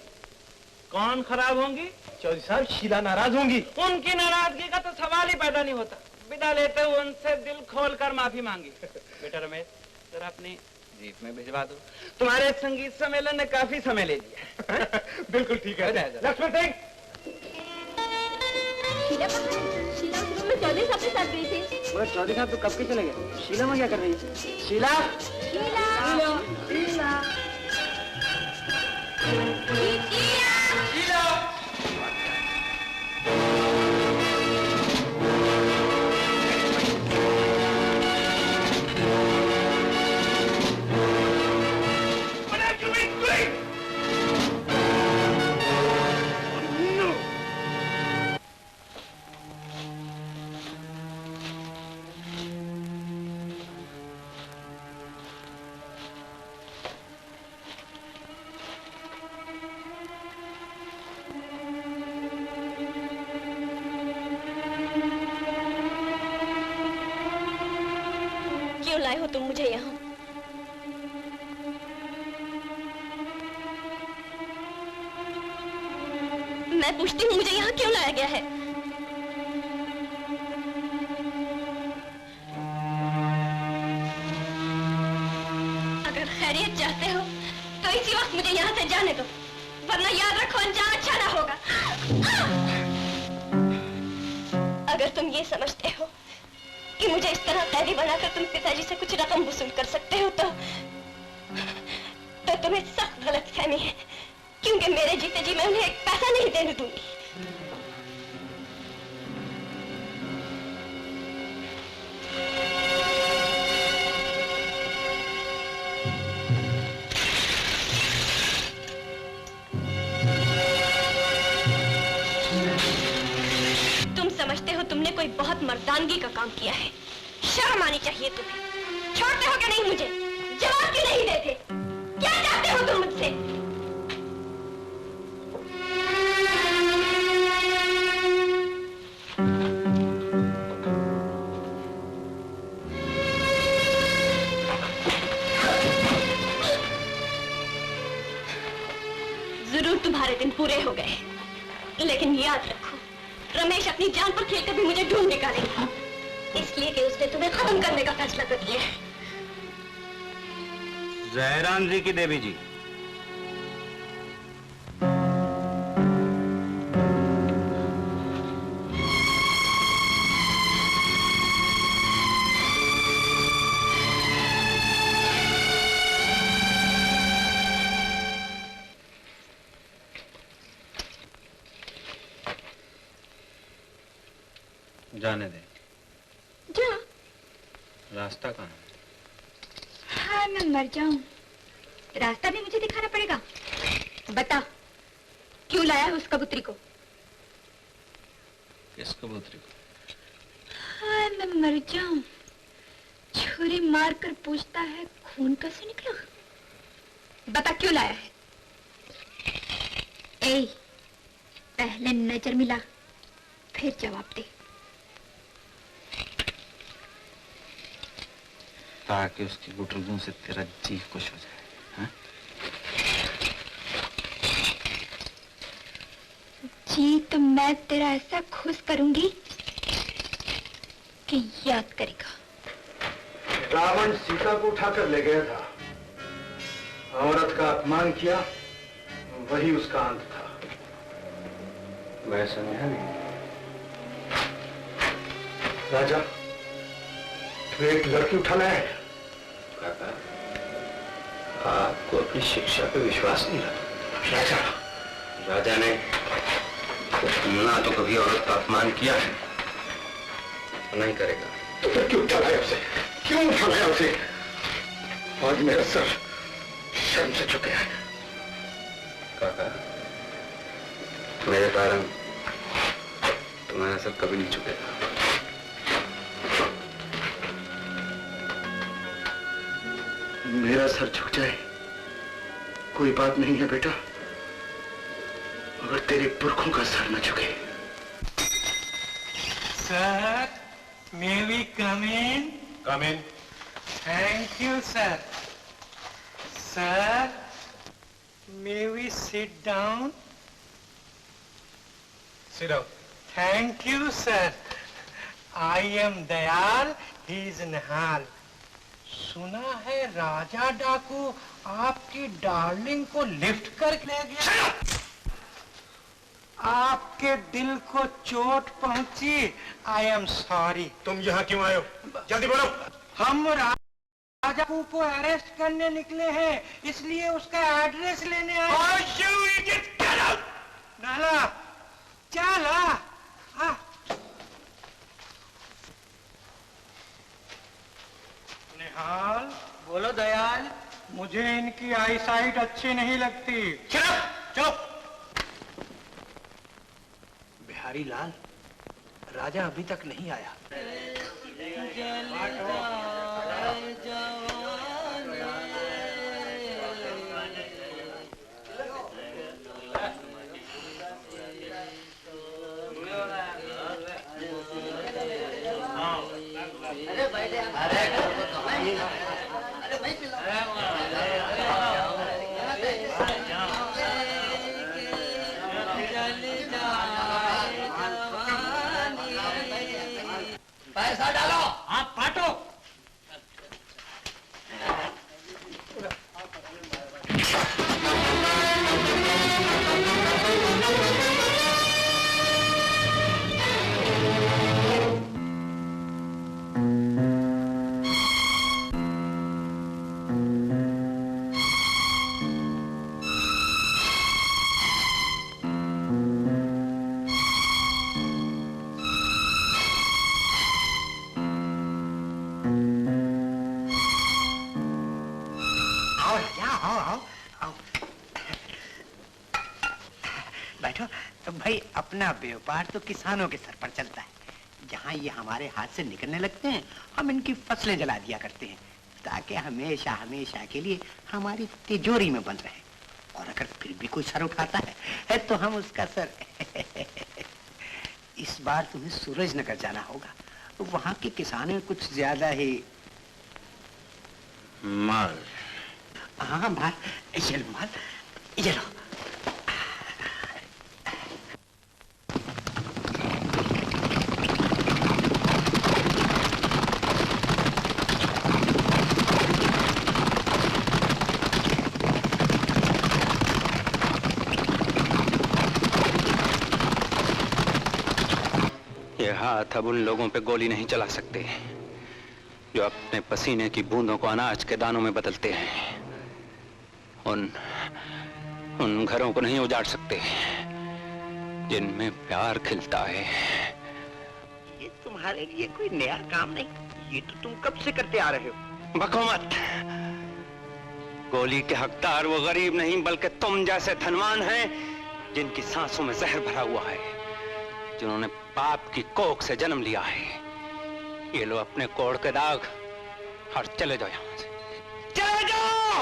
Speaker 10: कौन खराब होंगी?
Speaker 6: चौधरी साहब, शीला नाराज होंगी।
Speaker 10: उनकी नाराजगी का तो सवाल ही पैदा नहीं होता। विदा लेते हुए उनसे दिल खोलकर माफी मांगी। बेटा रमेश, जरा अपनी जीप में भिजवा दो। तुम्हारे संगीत सम्मेलन ने काफी समय ले लिया।
Speaker 6: बिल्कुल ठीक है।
Speaker 10: लक्ष्मण सिंह,
Speaker 8: शीला उस रूम में चौधरी साहब के साथ गई थी।
Speaker 10: वो चौधरी साहब तो कब के चले गए? शीला में क्या कर रही है? शीला,
Speaker 8: क्यों लाए हो तुम मुझे यहाँ? मैं पूछती हूँ, मुझे यहाँ क्यों लाया गया है? अगर खैरियत चाहते हो तो इसी वक्त मुझे यहाँ से जाने दो, वरना याद रखो अंजाम अच्छा ना होगा। अगर तुम ये समझते हो कि मुझे इस तरह कैदी बनाकर तुम पिताजी से कुछ रकम वसूल कर सकते हो तो तुम्हें सख्त गलतफहमी है, क्योंकि मेरे जीते जी मैं उन्हें एक पैसा नहीं देने दूंगी। तुम समझते हो तुमने कोई बहुत मर्दानगी का काम किया है, शर्म आनी चाहिए तुम्हें। छोड़ते हो क्या नहीं मुझे? जवाब क्यों नहीं देते? क्या चाहते हो तुम मुझसे? जरूर तुम्हारे दिन पूरे हो गए, लेकिन याद रखो, रमेश अपनी जान पर खेलकर भी मुझे ढूंढ निकालेगा, इसलिए कि उसने तुम्हें खत्म करने का फैसला कर लिया है।
Speaker 12: जयराम जी की देवी जी। जाने दे।
Speaker 8: जा।
Speaker 12: रास्ता कहाँ है?
Speaker 5: हाँ, मैं मर जाऊं, रास्ता भी मुझे दिखाना पड़ेगा। बता, क्यों लाया है उस कबूतरी को?
Speaker 12: किस कबूतरी को?
Speaker 5: हाँ, मैं मर जाऊं, छुरी मार कर पूछता है खून कैसे निकला? बता, क्यों लाया है? ए, पहले नजर मिला, फिर जवाब दे।
Speaker 12: ताकि उसकी गुटरगुं से तेरा जी खुश हो जाए। हाँ?
Speaker 5: जी तो मैं तेरा ऐसा खुश करूंगी कि याद करेगा।
Speaker 6: रावण सीता को उठाकर ले गया था, औरत का अपमान किया, वही उसका अंत था।
Speaker 12: मैं समझा नहीं।
Speaker 6: राजा, तू एक लड़की उठा लाया है।
Speaker 2: काका, आपको अपनी शिक्षा पे विश्वास नहीं रहा।
Speaker 6: राजा,
Speaker 2: राजा ने ना तो कभी औरत का अपमान किया है, नहीं करेगा।
Speaker 6: तो फिर क्यों उठा लाया उसे? क्यों उठा लाया उसे? आज मेरा सर शर्म से झुक गया है।
Speaker 2: काका, मेरे कारण तुम्हारा सर कभी नहीं झुकेगा।
Speaker 6: मेरा सर झुक जाए कोई बात नहीं है बेटा, मगर तेरे पुरखों का सर न झुके।
Speaker 7: Sir, may we come in?
Speaker 6: Come in.
Speaker 7: Thank you, sir. Sir, may we sit down?
Speaker 6: Sit down.
Speaker 7: Thank you, sir. I am Dayal, he is Nihal. सुना है राजा डाकू आपकी डार्लिंग को लिफ्ट कर ले गया। आपके दिल को चोट पहुंची। I am sorry.
Speaker 6: तुम यहाँ क्यों आए हो? जल्दी बोलो।
Speaker 7: हम राजा को अरेस्ट करने निकले हैं, इसलिए उसका एड्रेस लेने आए। नाला चला। निहाल, बोलो दयाल, मुझे इनकी आईसाइट अच्छी नहीं लगती।
Speaker 6: चुप।
Speaker 7: बिहारी लाल, राजा अभी तक नहीं आया।
Speaker 4: पैसा डालो।
Speaker 3: आप पाटो।
Speaker 13: भाई अपना व्यापार तो किसानों के सर पर चलता है। जहाँ ये हमारे हाथ से निकलने लगते हैं, हम इनकी फसलें जला दिया करते हैं, ताकि हमेशा हमेशा के लिए हमारी तिजोरी में बंद रहे। और अगर फिर भी कोई सर उठाता है तो हम उसका सर इस बार तुम्हें सूरजनगर जाना होगा। वहाँ के किसान कुछ ज्यादा ही
Speaker 12: माल।
Speaker 13: हाँ माल, ये लो माल, ये लो।
Speaker 12: हाथ अब उन लोगों पे गोली नहीं चला सकते जो अपने पसीने की बूंदों को अनाज के दानों में बदलते हैं। उन घरों को नहीं उजाड़ सकते जिनमें प्यार खिलता है।
Speaker 13: ये तुम्हारे लिए कोई नया काम नहीं, ये तो तुम कब से करते आ रहे हो।
Speaker 12: बको मत। गोली के हकदार वो गरीब नहीं बल्कि तुम जैसे धनवान हैं जिनकी सांसों में जहर भरा हुआ है, जिन्होंने पाप की कोख से जन्म लिया है। ये लो अपने कोड़ के दाग और चले जाओ यहां से, चले जाओ।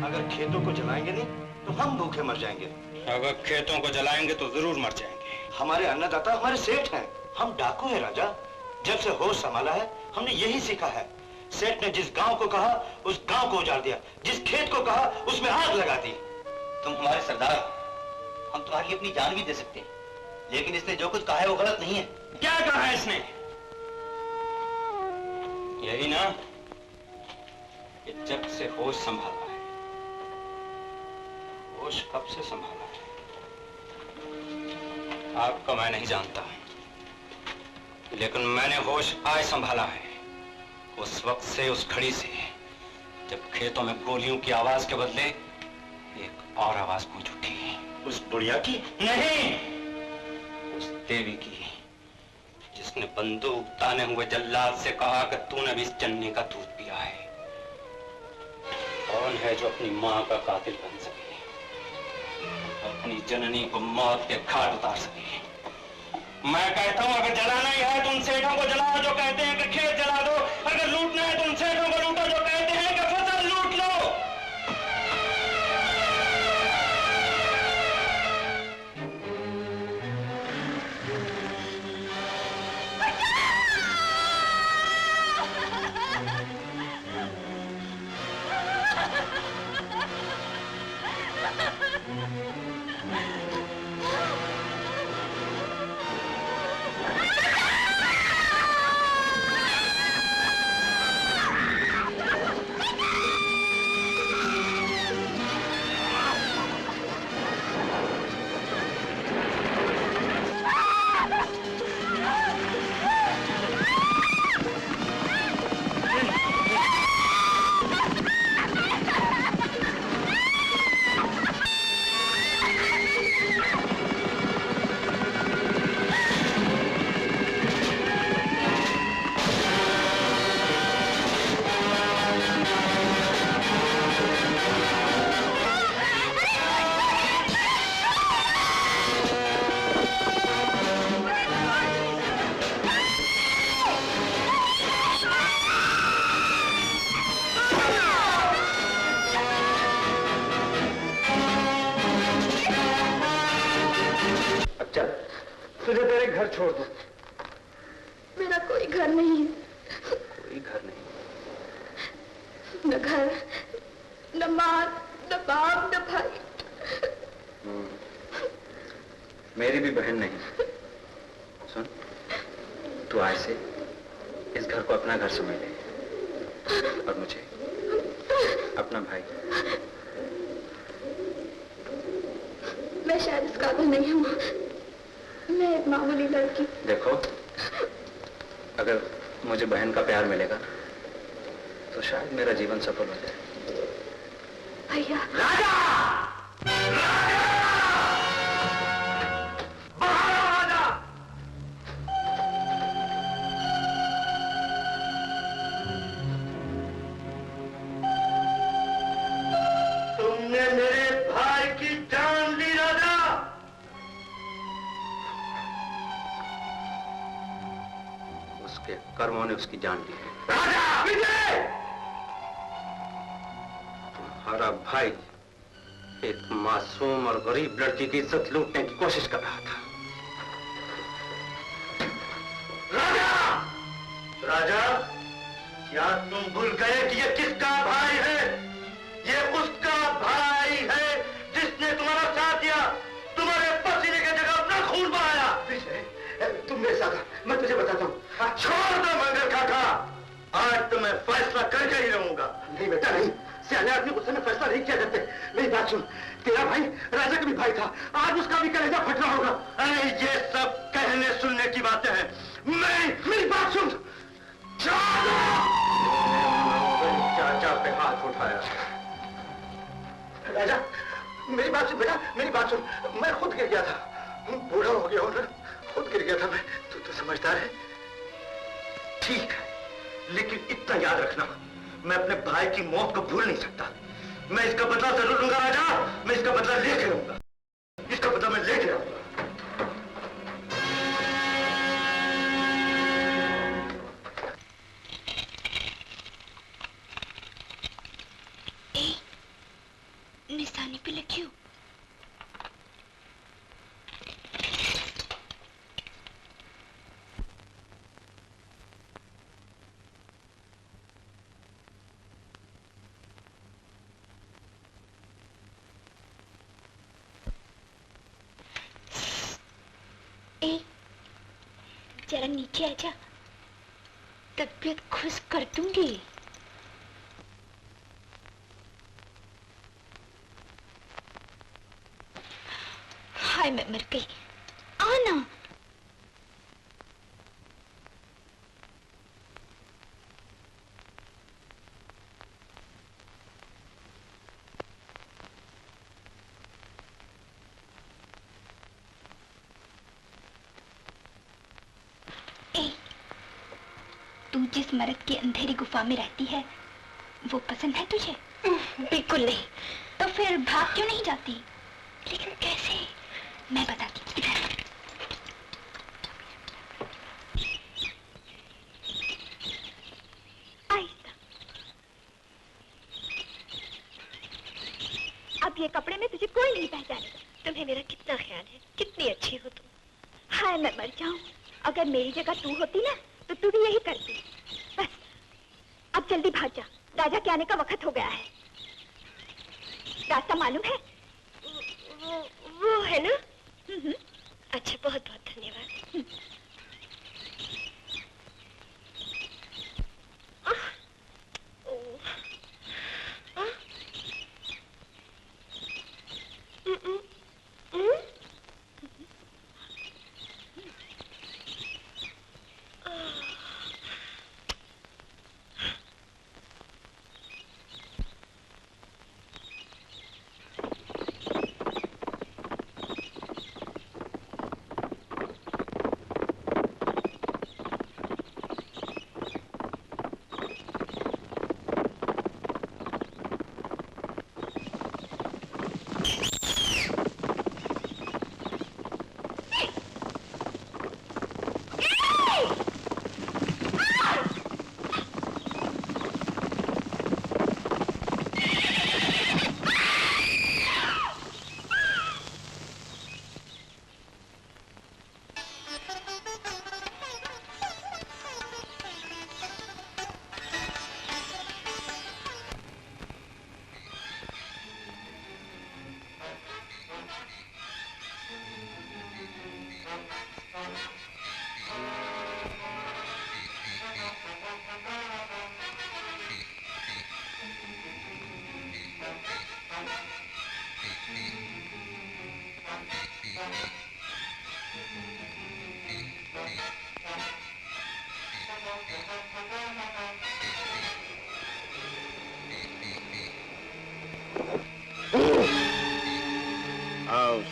Speaker 6: अगर खेतों को जलाएंगे नहीं तो हम भूखे मर जाएंगे।
Speaker 12: अगर खेतों को जलाएंगे तो जरूर मर जाएंगे।
Speaker 6: हमारे अन्नदाता हमारे सेठ हैं, हम डाकू हैं राजा। जब से होश संभाला है हमने यही सीखा है। सेठ ने जिस गांव को कहा उस गांव को उजाड़ दिया, जिस खेत को कहा उसमें आग लगा दी।
Speaker 2: तुम हमारे सरदार, हम तुम्हारी अपनी जान भी दे सकते हैं, लेकिन इसने जो कुछ कहा है वो गलत नहीं है।
Speaker 12: क्या कहा है इसने? यही ना कि जब से होश संभाला है। होश कब से संभाला है आपका मैं नहीं जानता, लेकिन मैंने होश आज संभाला है। उस वक्त से, उस घड़ी से जब खेतों में गोलियों की आवाज के बदले एक और आवाज गूंज उठी।
Speaker 6: उस बुढ़िया की?
Speaker 12: नहीं, उस देवी की, जिसने बंदूक ताने हुए जल्लाद से कहा कि तूने भी इस जन्नी का दूध पिया है। कौन है जो अपनी मां का कातिल बन सके, अपनी जननी को मौत के घाट उतार सके? मैं कहता हूं अगर जलाना ही है तो उन सेठों को जलाओ जो कहते हैं कि खेत जला दो। अगर लूटना है तो उन सेठों को लूटो जो कहते हैं कि फसल लूट लो। छोड़ दूं?
Speaker 8: मेरा कोई घर नहीं है।
Speaker 12: कोई घर नहीं?
Speaker 8: न घर, न माँ, न बाप, न भाई।
Speaker 12: मेरी भी बहन नहीं। सुन, तू आज से इस घर को अपना घर समझ ले और मुझे अपना भाई।
Speaker 8: मैं शायद इस काबिल नहीं हूँ। मैं एक मामूली लड़की।
Speaker 12: देखो, अगर मुझे बहन का प्यार मिलेगा तो शायद मेरा जीवन सफल हो जाए।
Speaker 8: भैया।
Speaker 1: राजा! तुमने मेरे भाई की जान ली राजा।
Speaker 12: उसके कर्मों ने उसकी जान ली।
Speaker 1: राजा विजय!
Speaker 12: तुम्हारा भाई एक मासूम और गरीब लड़की की इज्जत लूटने की कोशिश कर रहा था।
Speaker 1: राजा! राजा, क्या तुम भूल गए कि ये किसका भाई है? ये उसका भाई है जिसने तुम्हारा साथ दिया, तुम्हारे पसीने की जगह अपना खून बहाया। तुम मेरे साथ, मैं तुझे बताता हूँ। छोड़ दो मंगल काका, आज तो मैं फैसला करके ही रहूंगा। नहीं बेटा नहीं, सियाने आदमी गुस्से में फैसला नहीं किया करते। मेरी बात सुन, तेरा भाई राजा का भी भाई था, आज उसका भी कलेजा फट रहा होगा। अरे ये सब कहने सुनने की बातें हैं। मेरी बात सुन।
Speaker 12: चाचा पे हाथ उठाया।
Speaker 1: राजा, मेरी बात सुन बेटा, मेरी बात सुन। मैं खुद गिर गया था, बूढ़ा हो गया हूं, खुद गिर गया था मैं। तू तो समझदार है। ठीक है, लेकिन इतना याद रखना, मैं अपने भाई की मौत को भूल नहीं सकता। मैं इसका बदला जरूर लूंगा राजा, मैं इसका बदला लेके रहूंगा। इसका बदला मैं लेके रहूंगा।
Speaker 8: निशानी पे लगी हो। जरा नीचे आजा, तबीयत खुश कर दूंगी। हाय मैं मर गई, आना। तू जिस मर्द की अंधेरी गुफा में रहती है वो पसंद है तुझे? बिल्कुल नहीं। तो फिर भाग क्यों नहीं जाती? लेकिन कैसे? मैं बताती हूँ। इधर अब ये कपड़े में तुझे कोई नहीं पहचानेगा। तुम्हें मेरा कितना ख्याल है, कितनी अच्छी हो तुम। हाय मैं मर जाऊं, अगर मेरी जगह तू होती ना तो तू भी यही करती। बस अब जल्दी भाग जा, राजा के आने का वक्त हो गया है। रास्ता मालूम है? वो है ना? अच्छा, बहुत बहुत धन्यवाद।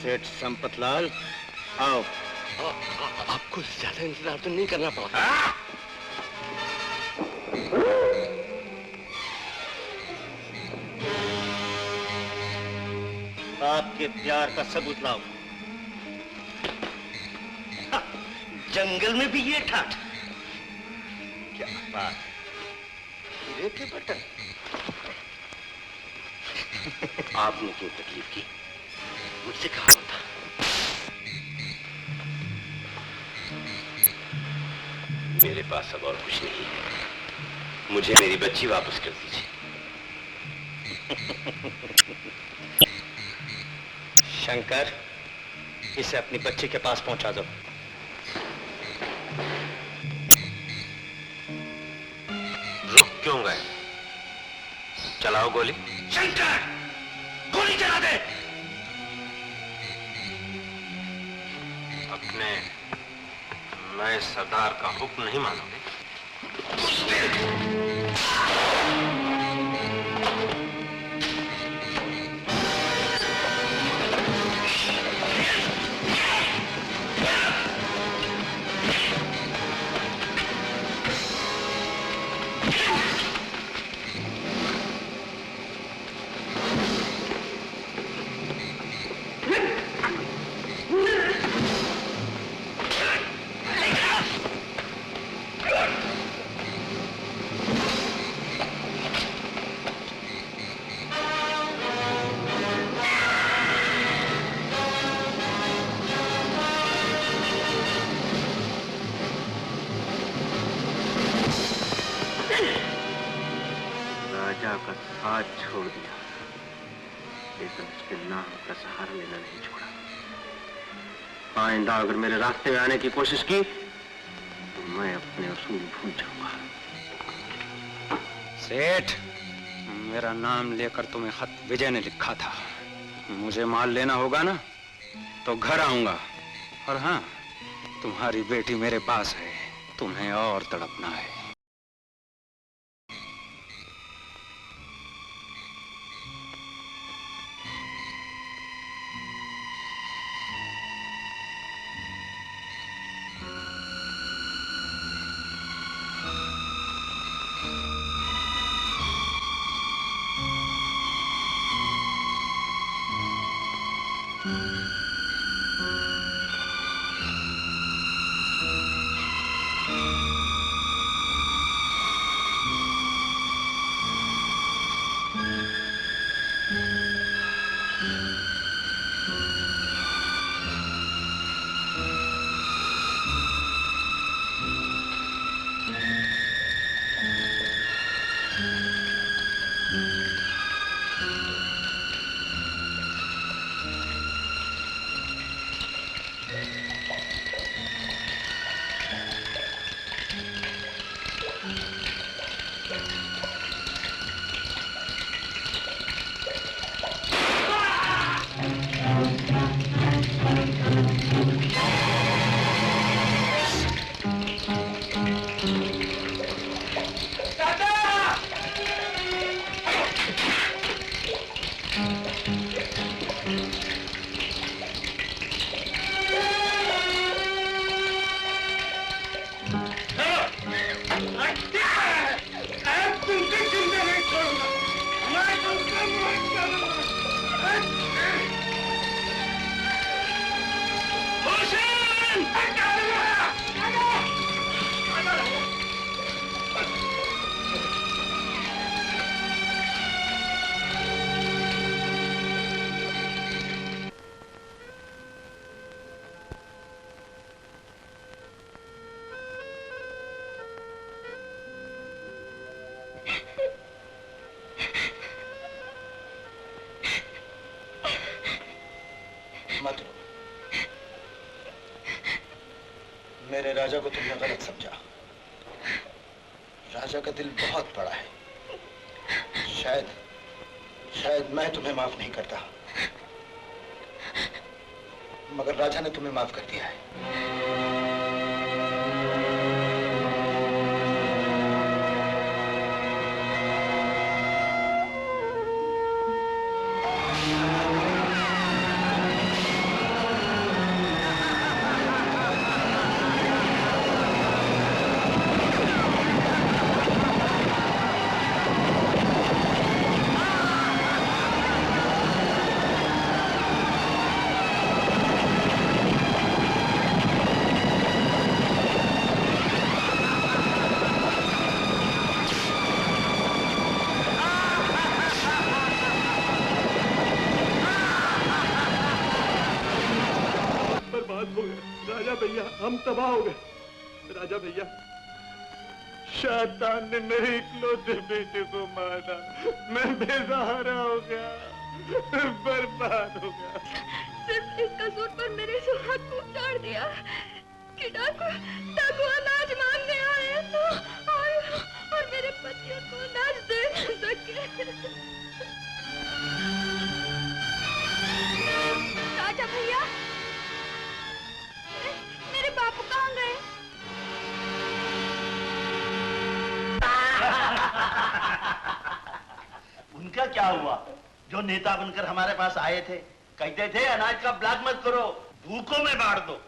Speaker 3: सेठ संपतलाल, आओ। आपको ज्यादा इंतजार तो नहीं करना पड़ा। आपके प्यार का सबूत लाओ। जंगल में भी ये ठाठ, क्या बात है, हीरे के बटन। आपने क्यों तकलीफ की, मुझसे कहा होता। मेरे पास अब और कुछ नहीं है, मुझे मेरी बच्ची वापस कर दीजिए। शंकर, इसे अपनी बच्ची के पास पहुंचा दो। रुक क्यों गए? चलाओ गोली। शंकर, गोली चला दे। अपने नए सरदार का हुक्म नहीं मानोगे? राजा का साथ छोड़ दिया, लेकिन उसके नाम का सहारा लेना नहीं छोड़ा। आइंदा अगर मेरे रास्ते में आने की कोशिश की तो मैं अपने असूल भूल जाऊंगा।
Speaker 12: सेठ, मेरा नाम लेकर तुम्हें खत विजय ने लिखा था। मुझे माल लेना होगा ना तो घर आऊंगा। और हाँ, तुम्हारी बेटी मेरे पास है, तुम्हें और तड़पना है।
Speaker 6: मत रो। मेरे राजा को तुमने गलत समझा। राजा का दिल बहुत बड़ा है। शायद मैं तुम्हें माफ नहीं करता, मगर राजा ने तुम्हें माफ कर दिया है।
Speaker 11: हो गया। राजा भैया, शैतान ने मेरे इकलौते बेटे को मारा, मैं बेसहारा हो गया, बर्बाद हो गया।
Speaker 8: सिर्फ इस कसूर पर मेरे सुहाग को उतार दिया कि डाकू अनाज मांगने आए तो और मेरे पतियों को अनाज दे न सके। राजा भैया, मेरे बापू कहाँ गए?
Speaker 1: उनका क्या हुआ? जो नेता बनकर हमारे पास आए थे, कहते थे अनाज का ब्लॉक मत करो, भूखों में बांट दो।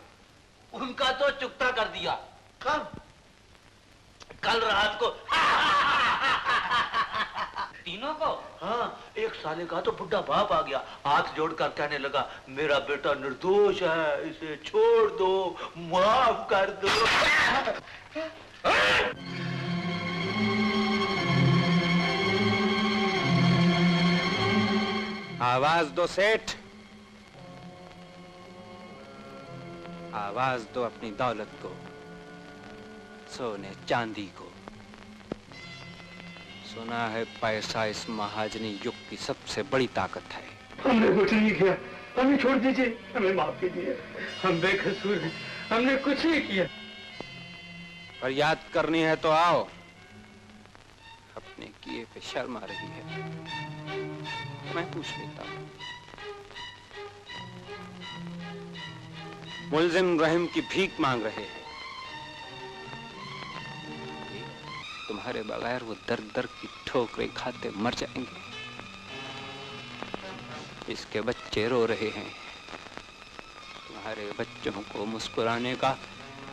Speaker 4: उनका तो चुकता कर दिया।
Speaker 1: कब? कल रात को।
Speaker 4: तीनों को?
Speaker 1: हाँ, एक साले का तो बुढ़ा बाप आ गया, हाथ जोड़कर कहने लगा, मेरा बेटा निर्दोष है, इसे छोड़ दो, माफ कर दो।
Speaker 12: आवाज दो सेठ, आवाज दो अपनी दौलत को, सोने चांदी को। सुना है पैसा इस महाजनी युग की सबसे बड़ी ताकत है।
Speaker 11: हमने कुछ नहीं किया, हमें छोड़ दीजिए, हमें माफ कीजिए, हम बेकसूर हैं, हमने कुछ नहीं किया।
Speaker 12: पर याद करनी है तो आओ, अपने किए पे शर्म आ रही है, मैं पूछ लेता हूं। मुल्जिम रहीम की भीख मांग रहे हैं, तुम्हारे बगैर वो दर दर की ठोकरें खाते मर जाएंगे। इसके बच्चे रो रहे हैं, तुम्हारे बच्चों को मुस्कुराने का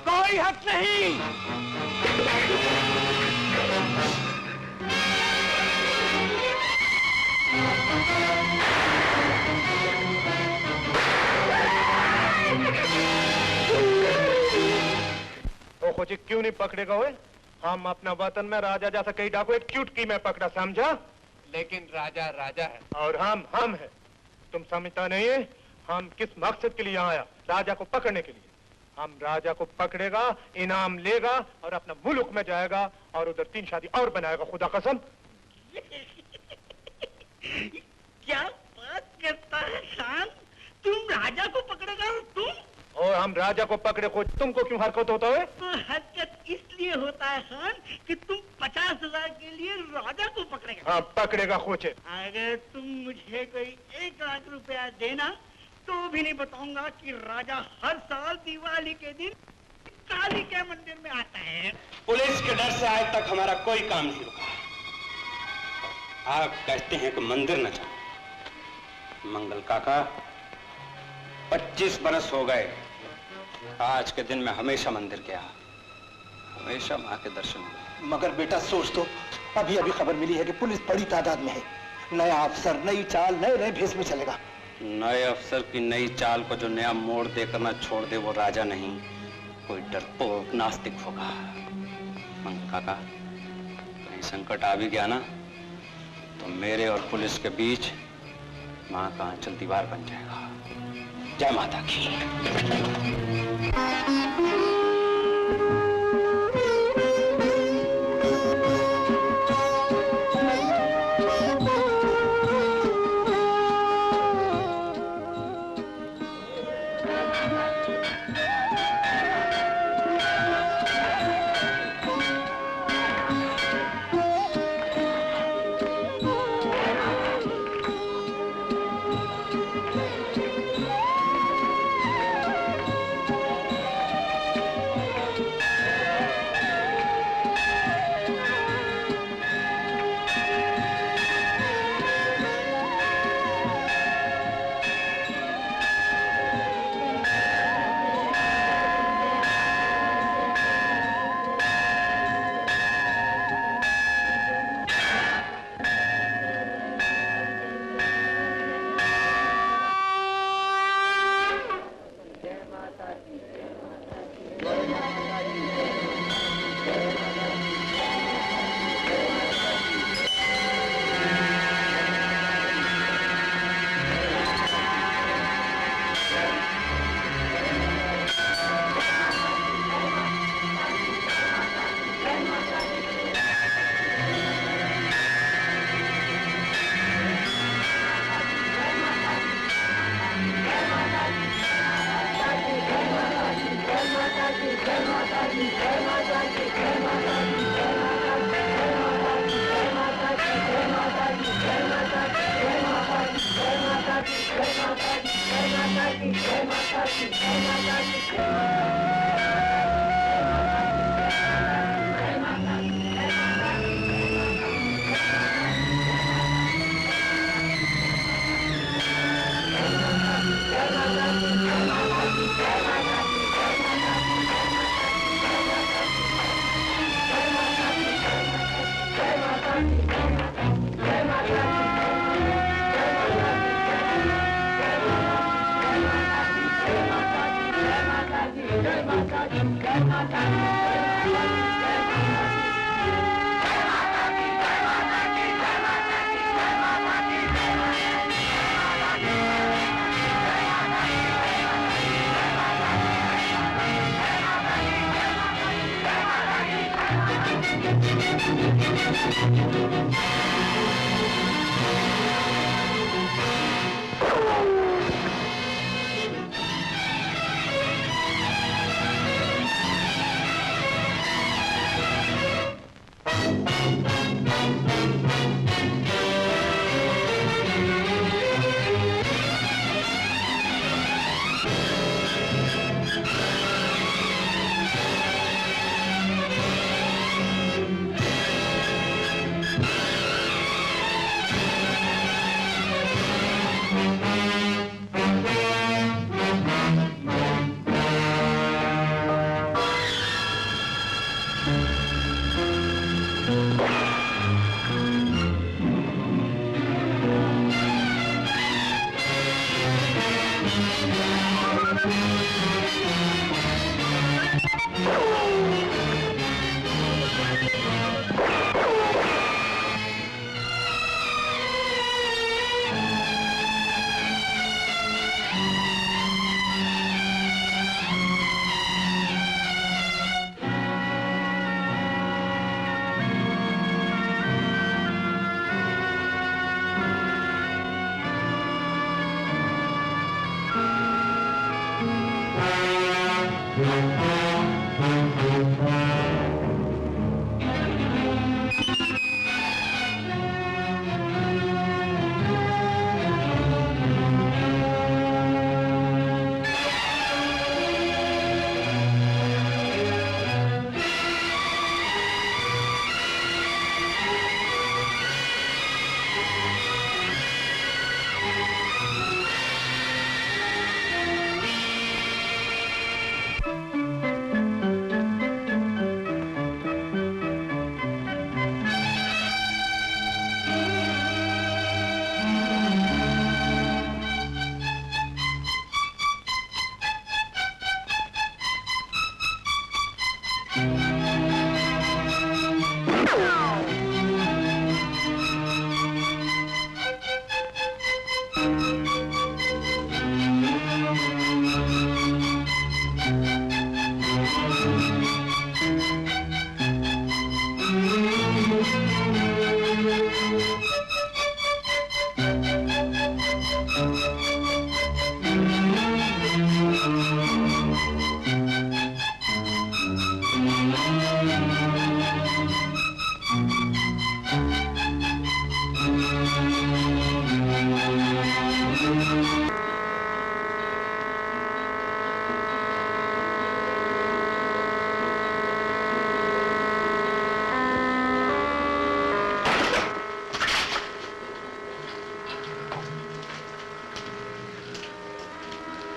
Speaker 12: कोई हक नहीं।
Speaker 11: ओ खोजी क्यों नहीं पकड़ेगा? ओए, हम अपना वतन में राजा जैसा कई डाकू एक चुटकी में पकड़ा, समझा? लेकिन राजा राजा है और हम है। तुम समझता नहीं है हम किस मकसद के लिए यहाँ आया? राजा को पकड़ने के लिए। हम राजा को पकड़ेगा, इनाम लेगा और अपना मुल्क में जाएगा और उधर 3 शादी और बनाएगा, खुदा कसम।
Speaker 14: क्या बात करता है शान? तुम राजा को पकड़ेगा और तुम?
Speaker 11: और हम राजा को पकड़े, खोज तुमको क्यों हरकत होता है?
Speaker 14: तो हरकत इसलिए होता है खान कि तुम 50,000 के लिए राजा को पकड़ेगा।
Speaker 11: हाँ, पकड़ेगा खोचे।
Speaker 14: अगर तुम मुझे कोई 1 लाख रुपया देना तो भी नहीं बताऊंगा कि राजा हर साल दिवाली के दिन काली के मंदिर में आता है।
Speaker 12: पुलिस के डर से आज तक हमारा कोई काम नहीं रुका। आप कहते हैं कि मंदिर न जाओ। मंगल काका, 25 बरस हो गए, आज के दिन में हमेशा मंदिर गया, हमेशा माँ के दर्शन हुए।
Speaker 6: मगर बेटा सोच तो, अभी अभी खबर मिली है कि पुलिस बड़ी तादाद में है। नया अफसर, नई चाल, नए भेस में चलेगा।
Speaker 12: नए अफसर की नई चाल को जो नया मोड़ देकर ना छोड़ दे वो राजा नहीं, कोई डरपोक नास्तिक होगा। मंगल काका, कहीं संकट आ भी गया ना तो मेरे और पुलिस के बीच माँ का आंचल दीवार बन जाएगा। जय माता की।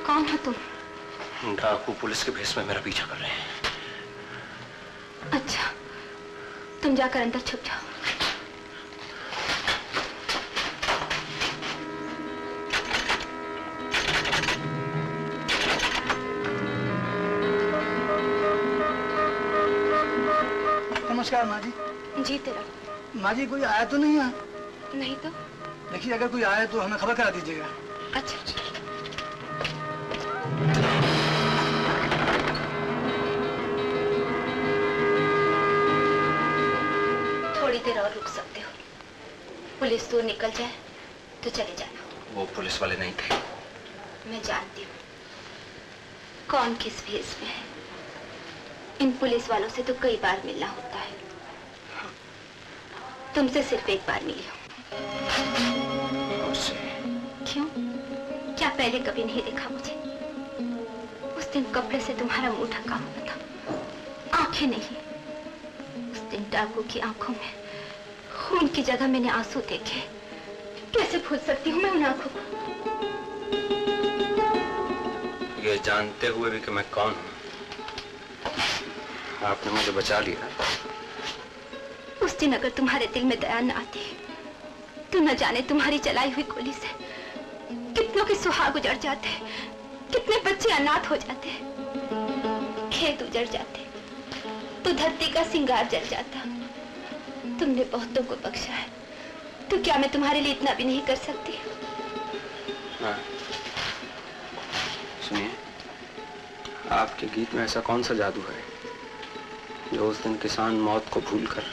Speaker 8: कौन हो तुम?
Speaker 15: डाकू पुलिस के भेस में मेरा पीछा कर रहे हैं।
Speaker 8: अच्छा, तुम जाकर अंदर छुप जाओ।
Speaker 16: नमस्कार माँ जी।
Speaker 8: जी तेरा।
Speaker 16: माँ जी कोई आया तो नहीं है?
Speaker 8: नहीं तो।
Speaker 16: देखिए अगर कोई आए तो हमें खबर करा दीजिएगा।
Speaker 8: अच्छा। थोड़ी देर और रुक सकते हो। पुलिस दूर निकल जाए तो चले जाना।
Speaker 15: वो पुलिस वाले नहीं थे।
Speaker 8: मैं जानती हूँ कौन किस भेस में है। इन पुलिस वालों से तो कई बार मिलना होता है, तुमसे सिर्फ एक बार मिली हूँ। क्यों? क्या पहले कभी नहीं देखा मुझे? उस दिन कपड़े से तुम्हारा मुंह ढका हुआ था, आंखें नहीं। उस दिन डाकू की आंखों में खून की जगह मैंने आंसू देखे। कैसे भूल सकती हूँ मैं उन आंखों को?
Speaker 12: ये जानते हुए भी कि मैं कौन हूँ, आपने मुझे बचा लिया।
Speaker 8: उस दिन अगर तुम्हारे दिल में दया न आती तो न जाने तुम्हारी चलाई हुई गोली से कितनों के सुहाग उजड़ जाते, कितने बच्चे अनाथ हो जाते, खेत उजड़ जाते, तो धरती का सिंगार जल जाता। तुमने बहुतों को बख्शा है, तो क्या मैं तुम्हारे लिए इतना भी नहीं कर सकती?
Speaker 12: हाँ। सुनिए, आपके गीत में ऐसा कौन सा जादू है जो उस दिन किसान मौत को भूलकर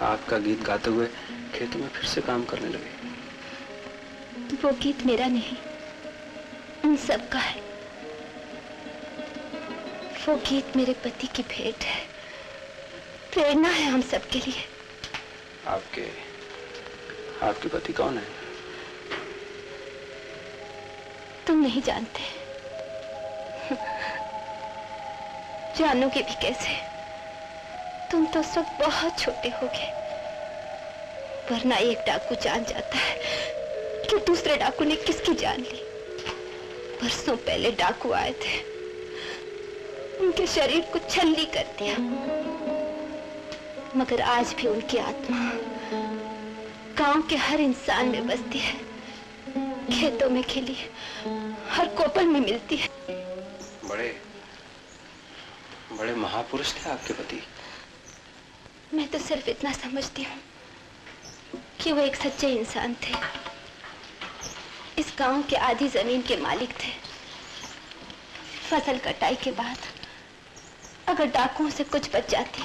Speaker 12: आपका गीत गाते हुए खेतों में फिर से काम करने लगे?
Speaker 8: वो गीत मेरा नहीं, उन सब का है। वो गीत मेरे पति की भेंट है, प्रेरणा है हम सब के लिए।
Speaker 12: आपके पति कौन है?
Speaker 8: तुम नहीं जानते। जानोगे भी कैसे? तुम तो उस वक्त बहुत छोटे होगे। वरना एक डाकू जान जाता है कि दूसरे डाकू ने किसकी जान ली। बरसों पहले डाकू आए थे, उनके शरीर को छल्ली कर दिया, मगर आज भी उनकी आत्मा गांव के हर इंसान में बसती है, खेतों में खिली हर कोपल में मिलती है।
Speaker 12: बड़े महापुरुष थे आपके पति।
Speaker 8: मैं तो सिर्फ इतना समझती हूँ कि वो एक सच्चे इंसान थे। इस गांव के आधी जमीन के मालिक थे। फसल कटाई के बाद अगर डाकुओं से कुछ बच जाती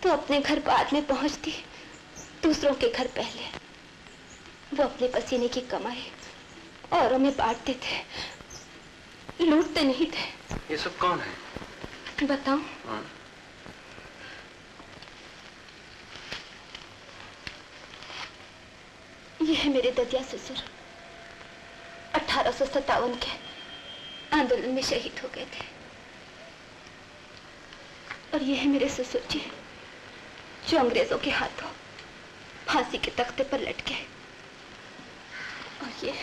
Speaker 8: तो अपने घर बाद में पहुंचती, दूसरों के घर पहले। वो अपने पसीने की कमाई औरों में बांटते थे, लूटते नहीं थे।
Speaker 12: ये सब कौन है?
Speaker 8: बताऊं? ये है मेरे ददिया ससुर, 1857 के आंदोलन में शहीद हो गए थे। और ये है मेरे ससुर जी, जो अंग्रेजों के हाथों फांसी के तख्ते पर लटके। और ये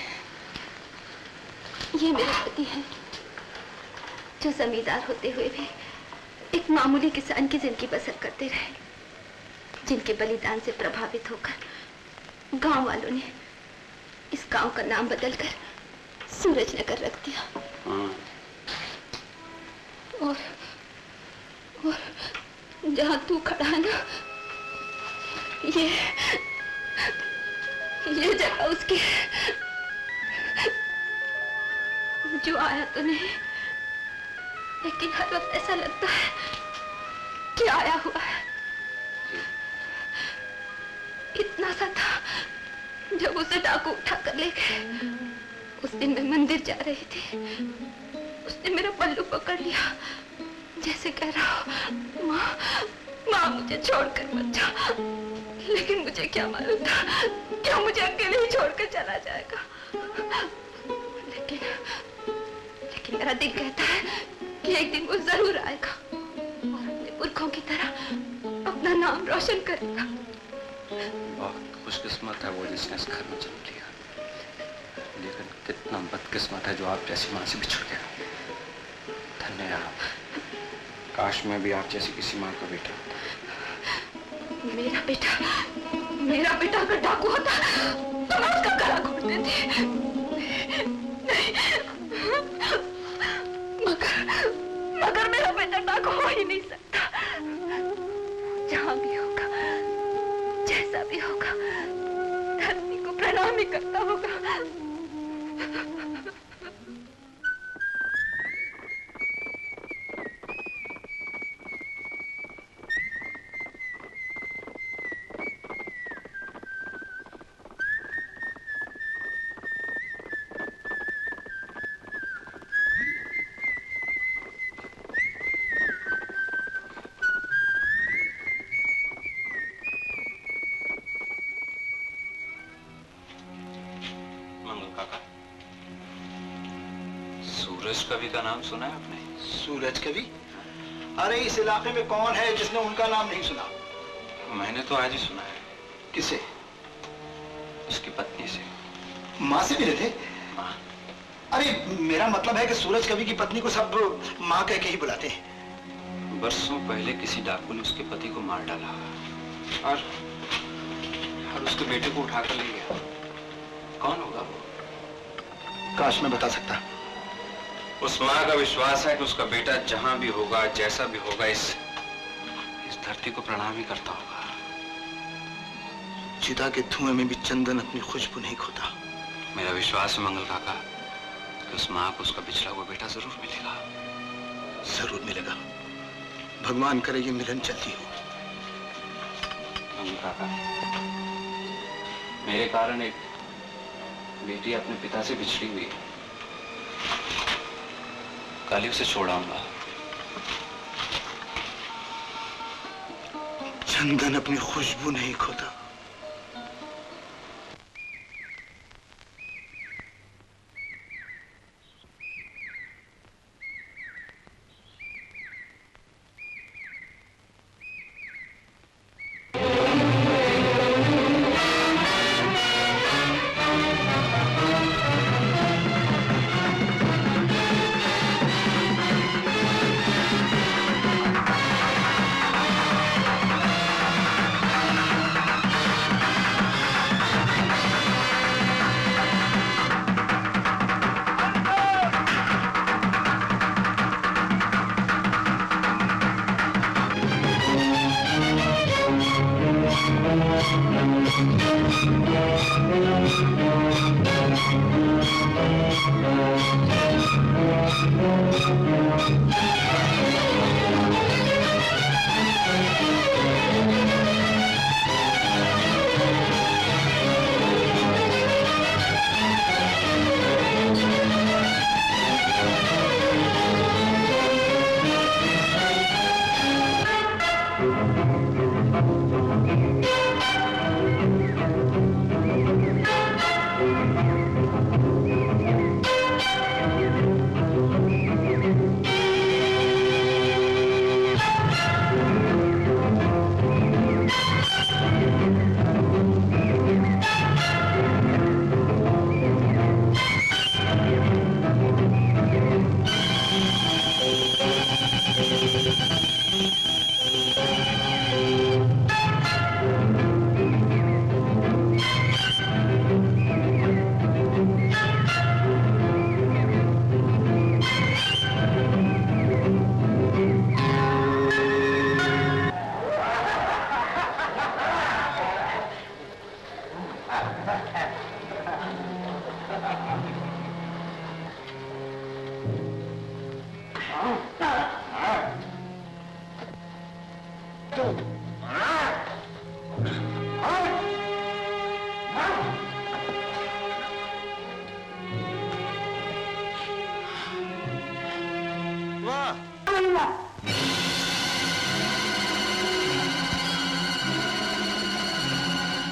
Speaker 8: मेरे पति हैं, जो जमींदार होते हुए भी एक मामूली किसान की जिंदगी बसर करते रहे, जिनके बलिदान से प्रभावित होकर गांव वालों ने इस गांव का नाम बदलकर सूरजनगर रख दिया। और जहां तू खड़ा है ना, ये जगह उसकी है। जो आया तो नहीं, लेकिन हर वक्त ऐसा लगता है कि आया हुआ है। इतना सा था जब उसे डाकू उठा कर ले गए। उस दिन मैं मंदिर जा रही थी, उसने मेरा पल्लू पकड़ लिया, जैसे कह रहा हो माँ मुझे छोड़कर मत जा। लेकिन मुझे क्या मालूम था कि वो मुझे अकेले ही छोड़कर चला जाएगा। लेकिन मेरा दिल कहता है कि एक दिन वो जरूर आएगा और अपने पुरखों की तरह अपना नाम रोशन करेगा।
Speaker 12: बहुत खुशकिस्मत है वो जिसने इस घर में जन्म लिया, लेकिन कितना बदकिस्मत है जो आप जैसी माँ से बिछड़ गया। धन्य है आप। काश मैं भी आप जैसी किसी माँ का बेटा होता।
Speaker 8: मेरा बेटा अगर डाकू होता तो मैं उसका गला घोट देती। मगर मेरा बेटा डाकू हो ही नहीं सकता। जहां भी होगा, जैसा भी होगा, धरती को प्रणाम ही करता होगा।
Speaker 12: सूरज कवि का नाम सुना है आपने?
Speaker 16: सूरज कवि? अरे इस इलाके में कौन है जिसने उनका नाम नहीं सुना?
Speaker 12: मैंने तो आज ही सुना है।
Speaker 16: किसे?
Speaker 12: उसकी पत्नी से।
Speaker 16: माँ से मिले थे?
Speaker 12: माँ।
Speaker 16: अरे मेरा मतलब है कि सूरज कवि की पत्नी को सब माँ कह के ही बुलाते हैं।
Speaker 12: बरसों पहले किसी डाकू ने उसके पति को मार डाला और उसके बेटे को उठाकर ले गया। कौन होगा वो?
Speaker 16: काश मैं बता सकता।
Speaker 12: उस माँ का विश्वास है कि उसका बेटा जहां भी होगा, जैसा भी होगा, इस धरती को प्रणाम ही करता होगा।
Speaker 16: चिता के धुएं में भी चंदन अपनी खुशबू नहीं खोता।
Speaker 12: मेरा विश्वास है मंगल काका कि उस माँ को उसका बिछड़ा हुआ बेटा जरूर मिलेगा।
Speaker 16: जरूर मिलेगा। भगवान करे ये मिलन जल्दी हो।
Speaker 12: मंगल काका, मेरे कारण एक बेटी अपने पिता से बिछड़ी हुई है। कल ही उसे छोड़ाऊंगा।
Speaker 16: चंदन अपनी खुशबू नहीं खोता।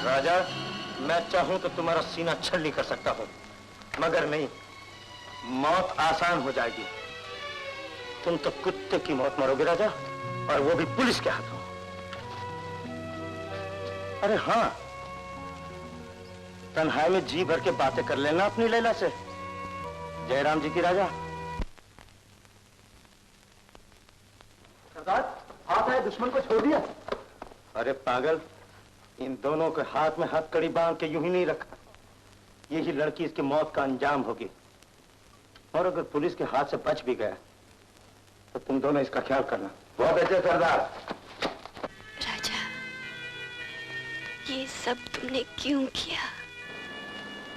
Speaker 3: राजा, मैं चाहूं तो तुम्हारा सीना छल्ली कर सकता हूं, मगर नहीं, मौत आसान हो जाएगी। तुम तो कुत्ते की मौत मरोगे राजा, और वो भी पुलिस के हाथों। अरे हाँ, तन्हाई में जी भर के बातें कर लेना अपनी लैला से। जयराम जी की राजा।
Speaker 16: सरदार, हाथ आए दुश्मन को छोड़ दिया।
Speaker 3: अरे पागल, इन दोनों के हाथ में हथकड़ी बांध के यूं ही नहीं रखा। यही लड़की इसकी मौत का अंजाम होगी, और अगर पुलिस के हाथ से बच भी गया तो तुम दोनों इसका ख्याल करना। बहुत अच्छे सरदार।
Speaker 8: राजा, ये सब तुमने क्यों किया?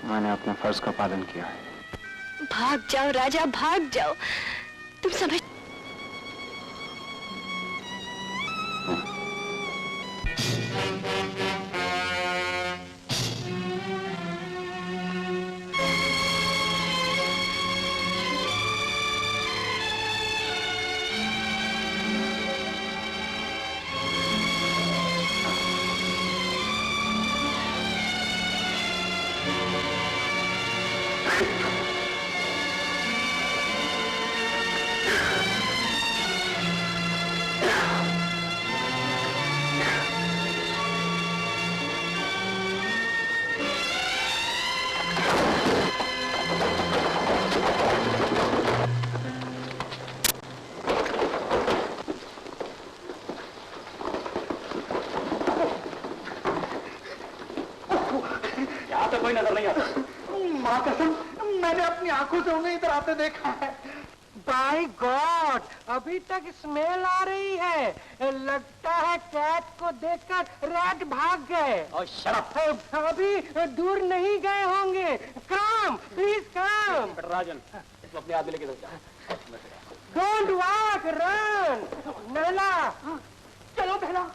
Speaker 12: मैंने अपने फर्ज का पालन किया है।
Speaker 8: भाग जाओ राजा, भाग जाओ। तुम समझ
Speaker 16: कोई नजर नहीं आता। माँ कसम, मैंने अपनी आंखों से उन्हें इधर आते देखा है।
Speaker 7: बाय गॉड, अभी तक स्मेल आ रही है। लगता है कैट को देखकर रैट भाग गए।
Speaker 16: और शराब
Speaker 7: अभी दूर नहीं गए होंगे। Come please come.
Speaker 16: राजन, इसको अपने आदमी लेके जा।
Speaker 7: Don't walk, run. नहला,
Speaker 16: चलो पहला।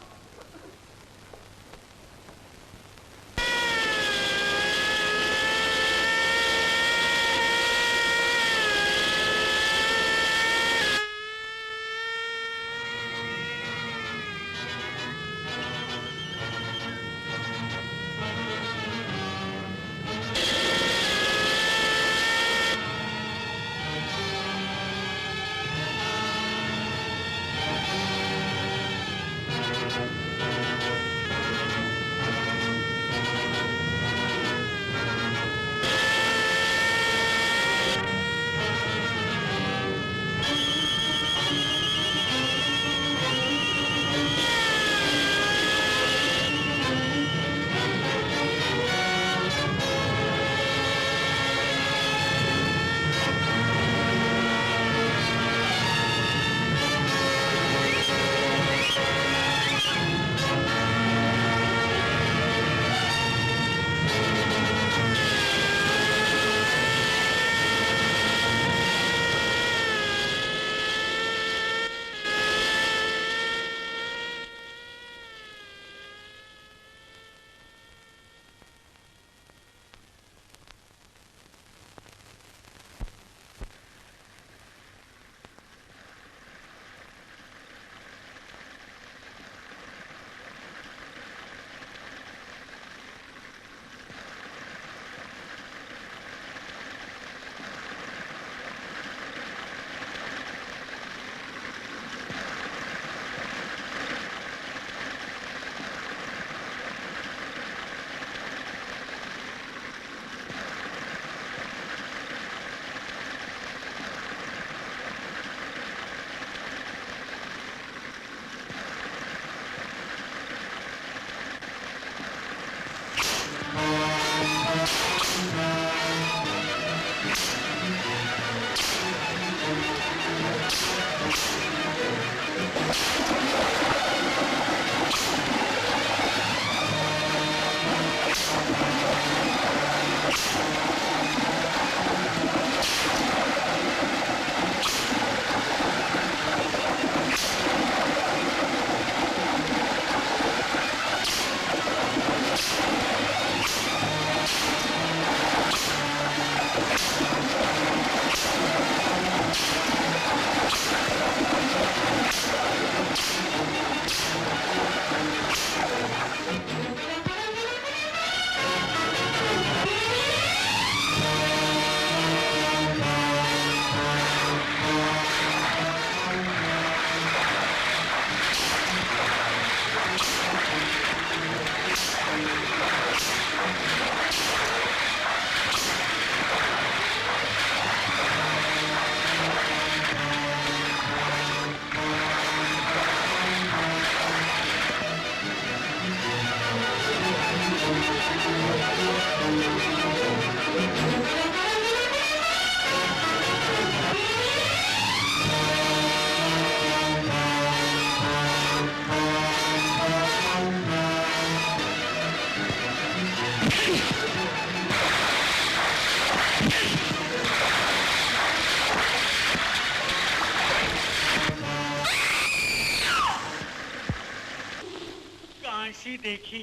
Speaker 14: काशी देखी,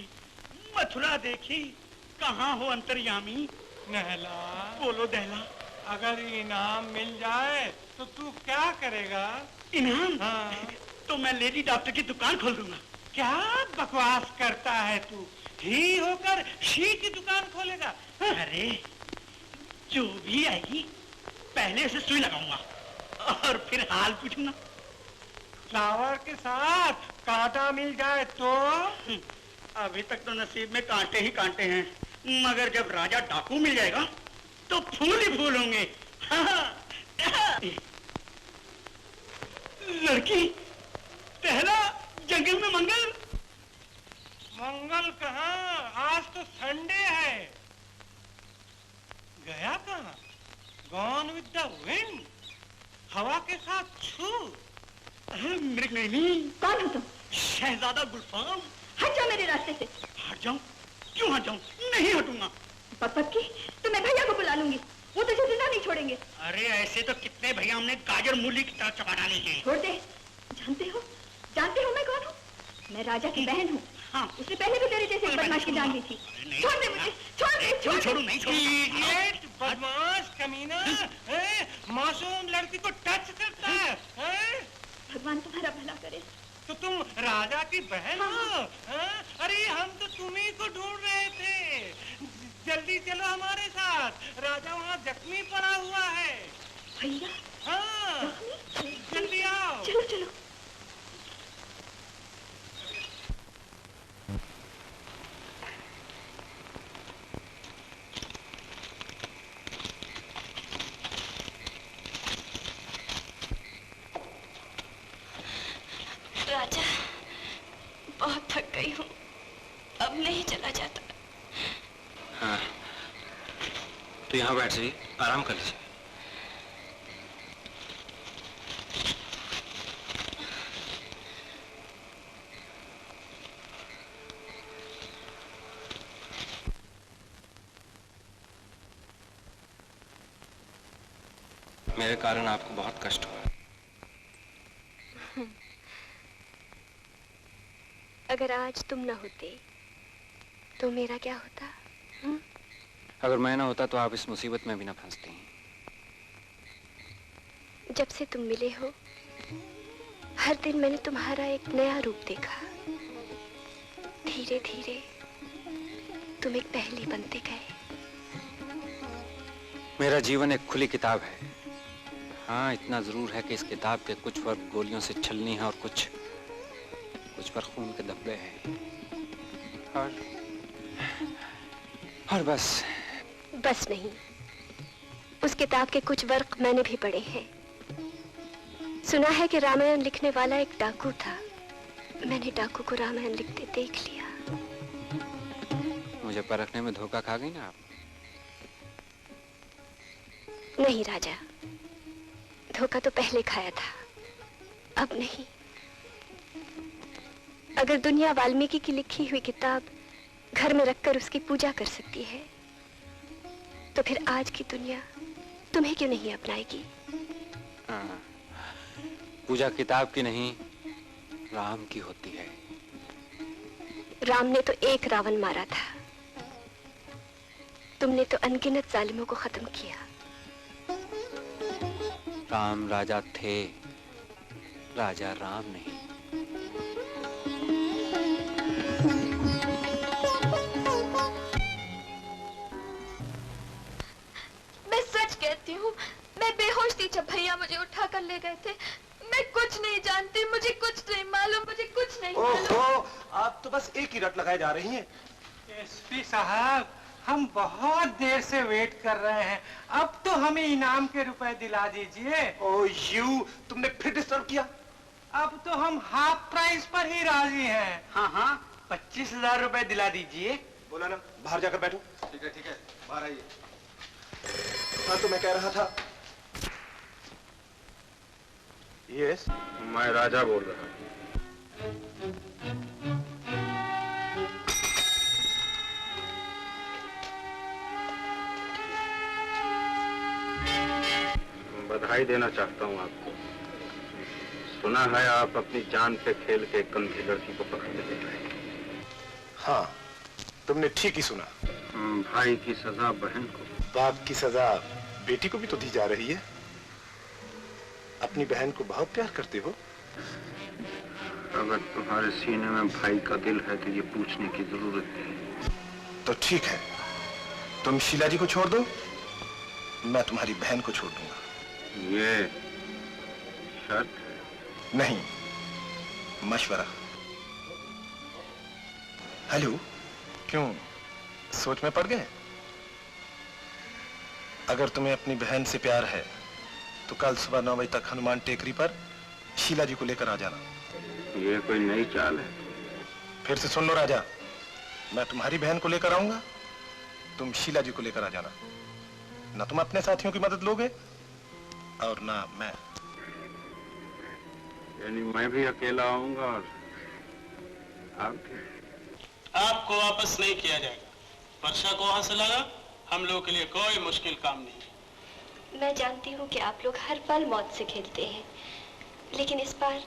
Speaker 14: मथुरा देखी, कहाँ हो अंतर्यामी?
Speaker 11: नहला,
Speaker 14: बोलो दहला।
Speaker 11: अगर इनाम मिल जाए तो तू क्या करेगा?
Speaker 14: इनाम?
Speaker 11: हाँ।
Speaker 14: तो मैं लेडी डॉक्टर की दुकान खोल दूंगा।
Speaker 11: क्या बकवास करता है तू? ही होकर शी की दुकान खोलेगा?
Speaker 14: अरे जो भी आएगी पहले से सुई लगाऊंगा और फिर हाल पूछूंगा।
Speaker 11: फ्लावर के साथ कांटा मिल जाए तो?
Speaker 14: अभी तक तो नसीब में कांटे ही कांटे हैं, मगर जब राजा डाकू मिल जाएगा तो फूल ही फूल होंगे। लड़की, पहला जंगल में मंगल।
Speaker 11: मंगल कहाँ? आज तो संडे है। गया कहाँ? Gone with the wind. हवा के साथ छू।
Speaker 14: मृग नहीं।
Speaker 5: कौन हो तुम?
Speaker 14: शहजादा गुलफाम।
Speaker 5: हट जाओ मेरे रास्ते से।
Speaker 14: हट जाऊं? क्यों हट जाऊं? नहीं हटूंगा।
Speaker 5: पक्की तो मैं भैया को बुला लूंगी, वो तुझे जिंदा नहीं छोड़ेंगे।
Speaker 14: अरे ऐसे तो कितने भैया हमने गाजर मूली की तरह चबा डाली है।
Speaker 5: छोड़ दे। जानते हो मैं कौन हूँ? मैं राजा की बहन हूँ।
Speaker 14: हाँ।
Speaker 5: उसने पहले भी तेरे जैसे बदमाश की जान ली थी। छोड़ दे मुझे, छोड़ दे।
Speaker 11: इडियट, बदमाश, कमीना, मासूम लड़की को टच करता है।
Speaker 5: भगवान तुम्हारा भला करे।
Speaker 11: तो तुम राजा की बहन हो? अरे हम तो तुम्ही को ढूंढ रहे थे। जल्दी चलो हमारे साथ, राजा वहाँ जख्मी पड़ा हुआ है।
Speaker 5: भैया?
Speaker 11: हाँ, जल्दी आओ।
Speaker 5: चलो चलो।
Speaker 8: राजा, बहुत थक गई हूँ, अब नहीं चला जाता।
Speaker 15: हाँ, तो यहाँ बैठ जाइए, आराम कर लीजिए। मेरे कारण आपको बहुत कष्ट हुआ।
Speaker 8: अगर आज तुम न होते तो मेरा क्या होता?
Speaker 12: अगर मैं ना होता तो आप इस मुसीबत में भी ना फंसती।
Speaker 8: जब से तुम मिले हो, हर दिन मैंने तुम्हारा एक नया रूप देखा। धीरे धीरे तुम एक पहेली बनते गए।
Speaker 12: मेरा जीवन एक खुली किताब है। हाँ, इतना जरूर है कि इस किताब के कुछ वर्ग गोलियों से छलनी है और कुछ पर खून के धब्बे हैं। और बस
Speaker 8: नहीं, उस किताब के कुछ वर्ग मैंने भी पढ़े हैं। सुना है कि रामायण liखने वाला एक डाकू था। मैंने डाकू को रामायण लिखते देख लिया।
Speaker 12: मुझे परखने में धोखा खा गई ना आप?
Speaker 8: नहीं राजा, धोखा तो पहले खाया था, अब नहीं। अगर दुनिया वाल्मीकि की लिखी हुई किताब घर में रखकर उसकी पूजा कर सकती है, तो फिर आज की दुनिया तुम्हें क्यों नहीं अपनाएगी?
Speaker 12: पूजा किताब की नहीं, राम की होती है।
Speaker 8: राम ने तो एक रावण मारा था, तुमने तो अनगिनत जालिमों को खत्म किया।
Speaker 12: राम राजा थे, राजा राम नहीं।
Speaker 8: मैं सच कहती हूँ, मैं बेहोश थी जब भैया मुझे उठा कर ले गए थे। मैं कुछ नहीं जानती, मुझे कुछ नहीं मालूम, मुझे कुछ नहीं मालूम।
Speaker 6: ओहो, आप तो बस एक ही रट लगाए जा रही हैं।
Speaker 7: एसपी साहब, हम बहुत देर से वेट कर रहे हैं, अब तो हमें इनाम के रुपए दिला दीजिए।
Speaker 6: ओह तुमने फिर डिस्टर्ब किया।
Speaker 7: अब तो हम हाफ प्राइस पर ही राजी हैं।
Speaker 16: हाँ, 25,000 रुपए दिला दीजिए।
Speaker 6: बोला ना, बाहर जाकर बैठो।
Speaker 16: ठीक है, बाहर आइए।
Speaker 6: हाँ, तो मैं कह रहा था। यस,
Speaker 9: मैं राजा बोल रहा हूँ। बधाई देना चाहता हूँ आपको। सुना है आप अपनी जान पे खेल के एक कंधी लड़की को पकड़ने दे रहे हैं।
Speaker 6: हाँ, तुमने ठीक ही सुना।
Speaker 9: भाई की सजा बहन को,
Speaker 6: बाप की सजा बेटी को भी तो दी जा रही है। अपनी बहन को बहुत प्यार करते हो।
Speaker 9: अगर तुम्हारे सीने में भाई का दिल है तो ये पूछने की जरूरत है।
Speaker 6: तो ठीक है, तुम शीला जी को छोड़ दो, मैं तुम्हारी बहन को छोड़ दूंगा।
Speaker 9: ये शर्त?
Speaker 6: नहीं, मशवरा। हेलो, क्यों सोच में पड़ गए? अगर तुम्हें अपनी बहन से प्यार है तो कल सुबह 9 बजे तक हनुमान टेकरी पर शीला जी को लेकर आ जाना।
Speaker 9: ये कोई नई चाल है?
Speaker 6: फिर से सुन लो राजा, मैं तुम्हारी बहन को लेकर आऊंगा, तुम शीला जी को लेकर आ जाना। ना तुम अपने साथियों की मदद लोगे और ना मैं।
Speaker 12: यानी मैं भी अकेला आऊंगा और
Speaker 17: आपको वापस नहीं किया जाएगा। वर्षा को वहां से लगा, हम लोगों के लिए कोई मुश्किल काम नहीं।
Speaker 8: मैं जानती हूँ कि आप लोग हर पल मौत से खेलते हैं, लेकिन इस बार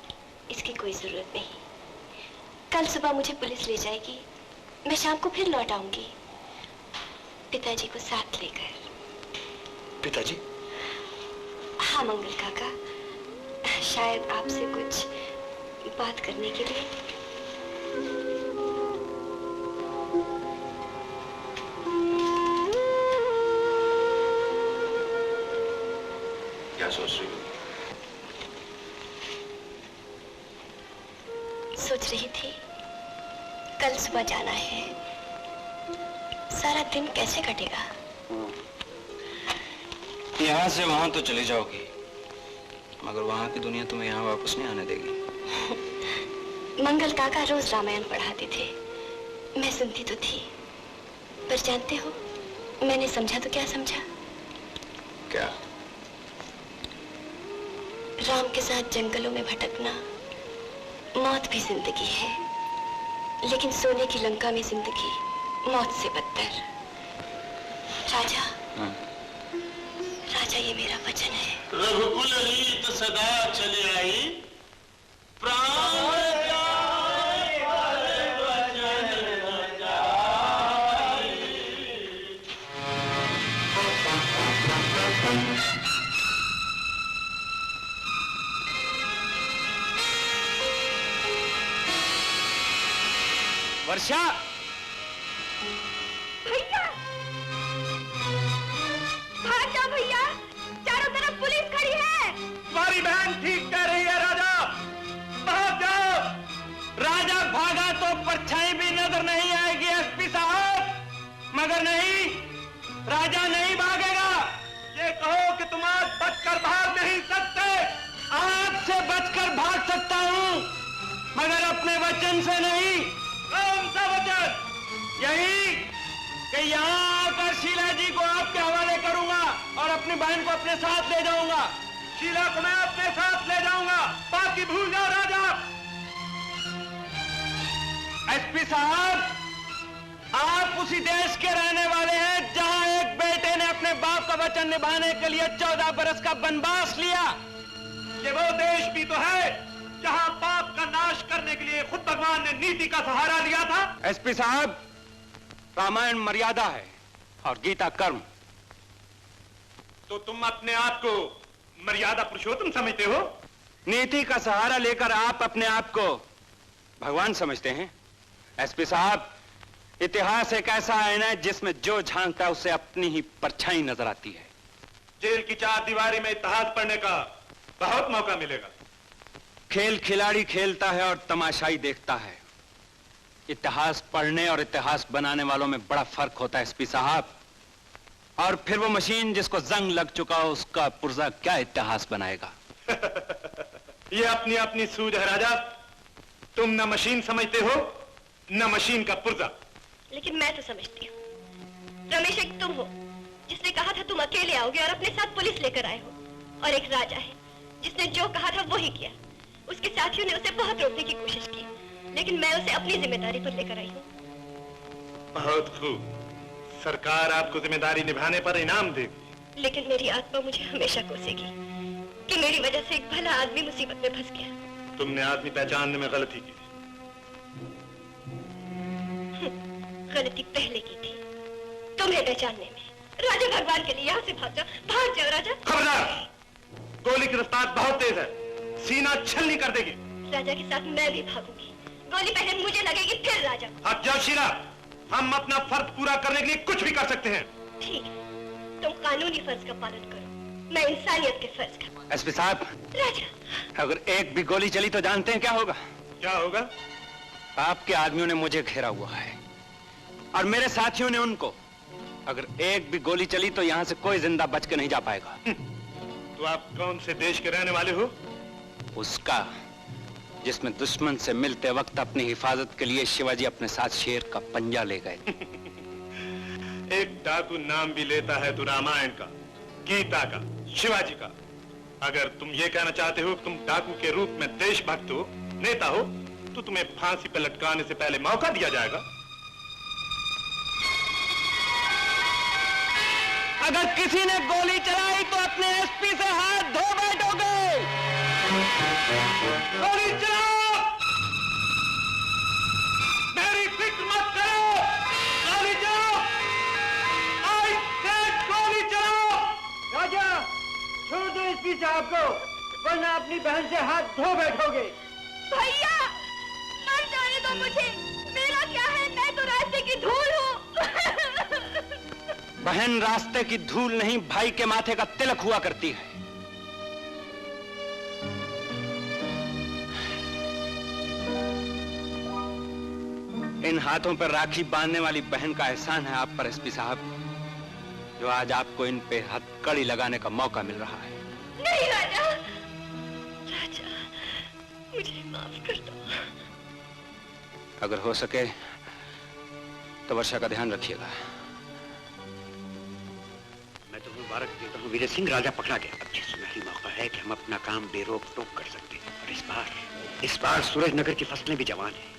Speaker 8: इसकी कोई जरूरत नहीं। कल सुबह मुझे पुलिस ले जाएगी, मैं शाम को फिर लौट आऊंगी पिताजी को साथ लेकर।
Speaker 6: पिताजी?
Speaker 8: हाँ मंगल काका, शायद आपसे कुछ बात करने के लिए।
Speaker 12: क्या सोच रही हो?
Speaker 8: सोच रही थी कल सुबह जाना है, सारा दिन कैसे कटेगा?
Speaker 15: यहाँ से वहां तो चली जाओगी, मगर वहां की दुनिया तुम्हें यहाँ वापस नहीं आने देगी।
Speaker 8: मंगल काका रोज रामायण पढ़ाते थे, मैं सुनती तो थी, पर जानते हो मैंने समझा तो क्या समझा?
Speaker 15: क्या?
Speaker 8: राम के साथ जंगलों में भटकना मौत भी जिंदगी है, लेकिन सोने की लंका में जिंदगी मौत से बदतर। राजा, राजा ये मेरा वचन है।
Speaker 17: रघुकुल रीत सदा चली आई, प्राण जाए पर वचन न जाए।
Speaker 3: वर्षा,
Speaker 8: भैया भाग जाओ भैया, चारों तरफ पुलिस खड़ी है।
Speaker 3: तुम्हारी बहन ठीक कह रही है राजा, भाग जाओ। राजा भागा तो परछाई भी नजर नहीं आएगी एसपी साहब, मगर नहीं, राजा नहीं भागेगा। ये कहो कि तुम आज बचकर भाग नहीं सकते। आग से बचकर भाग सकता हूँ, मगर अपने वचन से नहीं। कौन सा वचन? यही कि यहाँ आकर शीला जी को आपके हवाले करूंगा और अपनी बहन को अपने साथ ले जाऊंगा। शीला को मैं अपने साथ ले जाऊंगा, बाकी भूल जाओ राजा। एसपी साहब, आप उसी देश के रहने वाले हैं जहां एक बेटे ने अपने बाप का वचन निभाने के लिए 14 बरस का वनवास लिया। ये वो देश भी तो है जहां पाप का नाश करने के लिए खुद भगवान ने नीति का सहारा लिया था। एसपी साहब, रामायण मर्यादा है और गीता कर्म। तो तुम अपने आप को मर्यादा पुरुषोत्तम समझते हो? नीति का सहारा लेकर आप अपने आप को भगवान समझते हैं? एसपी साहब, इतिहास एक ऐसा आईना है जिसमें जो झांकता है उसे अपनी ही परछाई नजर आती है। जेल की चार दीवारी में इतिहास पढ़ने का बहुत मौका मिलेगा। खेल खिलाड़ी खेलता है और तमाशाई देखता है। इतिहास पढ़ने और इतिहास बनाने वालों में बड़ा फर्क होता है एसपी साहब। और फिर वो मशीन जिसको जंग लग चुका हो उसका पुर्जा क्या इतिहास बनाएगा? ये अपनी अपनी सूझ है राजा। तुम न मशीन समझते हो न मशीन का पुर्जा।
Speaker 8: लेकिन मैं तो समझती हूँ। रमेश, एक तुम हो जिसने कहा था तुम अकेले आओगे और अपने साथ पुलिस लेकर आए हो, और एक राजा है जिसने जो कहा था वो ही किया। उसके साथियों ने उसे बहुत रोकने की कोशिश की, लेकिन मैं उसे अपनी जिम्मेदारी पर लेकर आई हूँ।
Speaker 6: बहुत खूब, सरकार आपको जिम्मेदारी निभाने पर इनाम देगी।
Speaker 8: लेकिन मेरी आत्मा मुझे हमेशा कोसेगी कि मेरी वजह से एक भला आदमी मुसीबत में फंस गया।
Speaker 6: तुमने आदमी पहचानने में गलती की।
Speaker 8: गलती पहले की थी, तुम्हें पहचानने में। राजा, भगवान के लिए यहाँ से भाग जाओ राजा।
Speaker 6: खबरदार, गोली की रफ्तार बहुत तेज है, सीना छलनी कर देगी।
Speaker 8: राजा के साथ मैं भी भागूंगी। गोली पहले मुझे लगेगी, फिर राजा।
Speaker 6: हट जाओ शीला, हम अपना फर्ज पूरा करने के लिए कुछ भी कर सकते हैं।
Speaker 8: ठीक है, तुम कानूनी फर्ज का पालन करो, मैं इंसानियत के फर्ज का।
Speaker 3: एसपी साहब,
Speaker 8: राजा,
Speaker 3: अगर एक भी गोली चली तो जानते हैं क्या होगा?
Speaker 6: क्या होगा?
Speaker 3: आपके आदमियों ने मुझे घेरा हुआ है और मेरे साथियों ने उनको। अगर एक भी गोली चली तो यहाँ से कोई जिंदा बच के नहीं जा पाएगा।
Speaker 6: तो आप कौन से देश के रहने वाले हो?
Speaker 3: उसका जिसमें दुश्मन से मिलते वक्त अपनी हिफाजत के लिए शिवाजी अपने साथ शेर का पंजा ले गए।
Speaker 6: एक डाकू नाम भी लेता है तो रामायण का, गीता का, शिवाजी का। अगर तुम ये कहना चाहते हो कि तुम डाकू के रूप में देशभक्त हो, नेता हो, तो तुम्हें फांसी पर लटकाने से पहले मौका दिया जाएगा।
Speaker 10: अगर किसी ने गोली चलाई तो अपने एसपी से हाथ धो बैठोगे।
Speaker 1: गोली चलाओ, मेरी फिक्र मत करो, गोली चलाओ, आई सेड गोली चलाओ।
Speaker 14: राजा छोड़ दो एसपी साहब को, वरना अपनी बहन से हाथ धो बैठोगे।
Speaker 8: भैया मर जाने दो मुझे, मेरा क्या है, मैं तो रास्ते की धूल हूँ।
Speaker 12: बहन रास्ते की धूल नहीं, भाई के माथे का तिलक हुआ करती है। इन हाथों पर राखी बांधने वाली बहन का एहसान है आप पर एसपी साहब, जो आज आपको इन पे हथकड़ी लगाने का मौका मिल रहा है।
Speaker 8: नहीं राजा, राजा मुझे माफ कर दो।
Speaker 12: अगर हो सके तो वर्षा का ध्यान रखिएगा।
Speaker 13: मैं तो मुबारक देता हूँ वीर सिंह, राजा पकड़ा गया। अब ये सुनहरी मौका है कि हम अपना काम बेरोक टोक कर सकते हैं। और इस बार सूरज नगर की फसलें भी जवान हैं।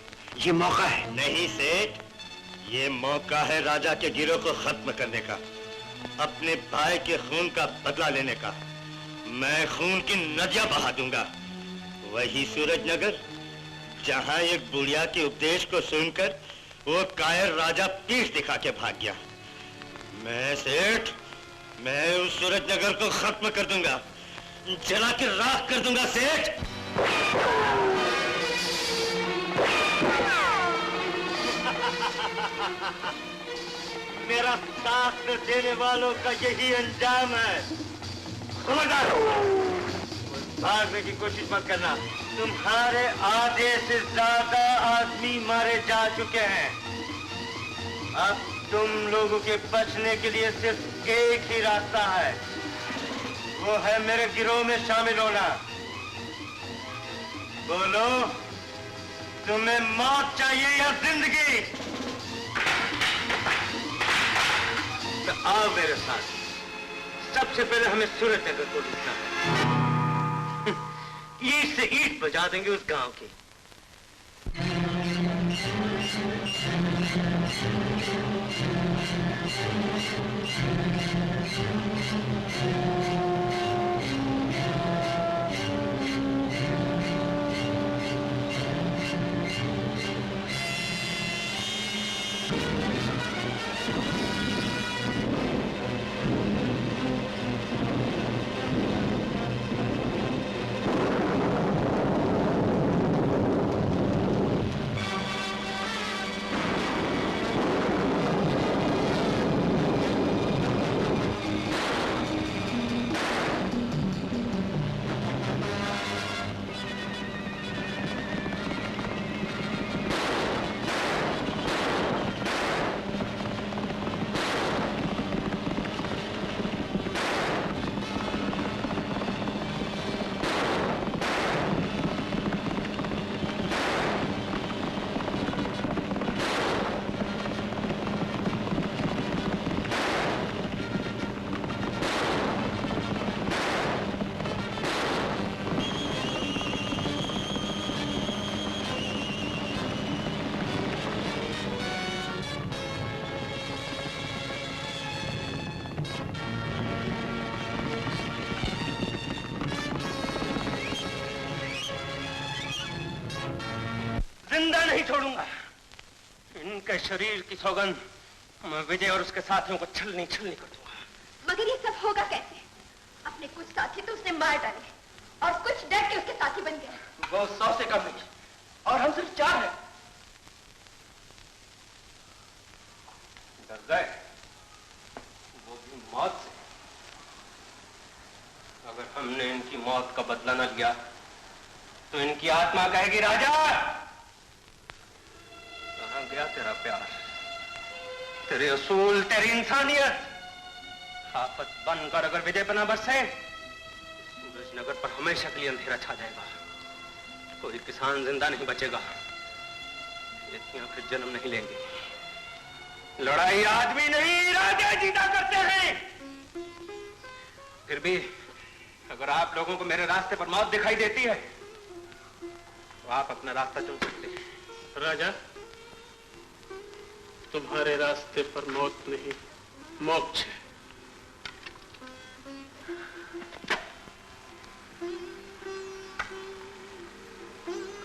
Speaker 13: ये मौका है।
Speaker 1: नहीं सेठ, ये मौका है राजा के गिरोह को खत्म करने का, अपने भाई के खून का बदला लेने का। मैं खून की नदियां बहा दूंगा। वही सूरज नगर जहां एक बुढ़िया के उपदेश को सुनकर वो कायर राजा पीठ दिखा के भाग गया। मैं सेठ, मैं उस सूरज नगर को खत्म कर दूंगा, जला के राख कर दूंगा सेठ। मेरा साथ देने वालों का यही अंजाम है। खबरदार, भागने की कोशिश मत करना। तुम्हारे आधे से ज्यादा आदमी मारे जा चुके हैं। अब तुम लोगों के बचने के लिए सिर्फ एक ही रास्ता है, वो है मेरे गिरोह में शामिल होना। बोलो, तुम्हें मौत चाहिए या जिंदगी? तो आओ मेरे साथ। सबसे पहले हमें सूरज नगर को लूटना है। ईट से ईट बजा देंगे उस गांव की। जिंदा नहीं छोड़ूंगा। इनके शरीर की सौगंध मैं विजय और उसके साथियों को छलनी छलनी कर दूंगा।
Speaker 8: मगर ये सब होगा कैसे? अपने कुछ साथी तो उसने मार डाले और कुछ डर के उसके साथी बन गए।
Speaker 1: वो 100 से कम नहीं और हम सिर्फ 4 हैं।
Speaker 2: डर गए, वो भी मौत से।
Speaker 1: अगर हमने इनकी मौत का बदला न लिया तो इनकी आत्मा कहेगी, राजा कहां गया तेरा प्यार, तेरे असूल, तेरी इंसानियत? आफत बनकर अगर विजय बना बरसे, सूरज नगर पर हमेशा के लिए अंधेरा छा जाएगा। कोई किसान जिंदा नहीं बचेगा, खेतियां फिर जन्म नहीं लेंगे।
Speaker 2: लड़ाई आदमी नहीं राजा जीता करते हैं। फिर भी अगर आप लोगों को मेरे रास्ते पर मौत दिखाई देती है तो आप अपना रास्ता चुन सकते हैं।
Speaker 17: राजा, तुम्हारे रास्ते पर मौत नहीं, मोक्ष है।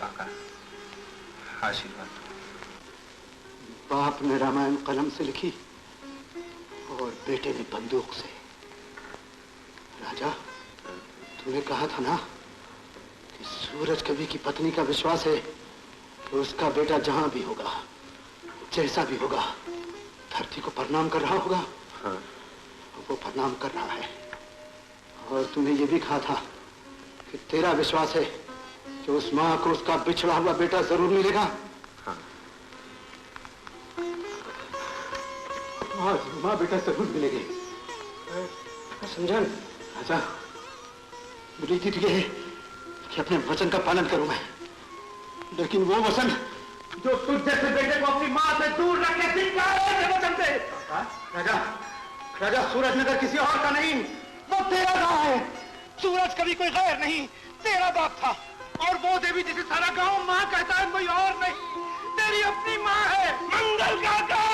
Speaker 2: काका, आशीर्वाद।
Speaker 16: बाप ने रामायण कलम से लिखी और बेटे ने बंदूक से। राजा, तूने कहा था ना कि सूरज कवि की पत्नी का विश्वास है कि उसका बेटा जहां भी होगा, जैसा भी होगा, धरती को प्रणाम कर रहा होगा। हाँ। वो प्रणाम कर रहा है। और तूने ये भी कहा था कि तेरा विश्वास है कि उस मां को उसका बिछड़ा हुआ बेटा जरूर मिलेगा। हाँ। आज मां बेटा जरूर मिलेंगे। समझा राजा? मेरी जिद ये है कि अपने वचन का पालन करूं मैं, लेकिन वो वचन जो तुझ जैसे बेटे को अपनी मां से दूर रखे वचन से। राजा, राजा, सूरज नगर किसी और का नहीं, वो तेरा गांव है। सूरज कभी कोई गैर नहीं, तेरा बाप था। और वो देवी जिसे सारा गांव मां कहता है कोई और नहीं, तेरी अपनी मां है। मंगल काका!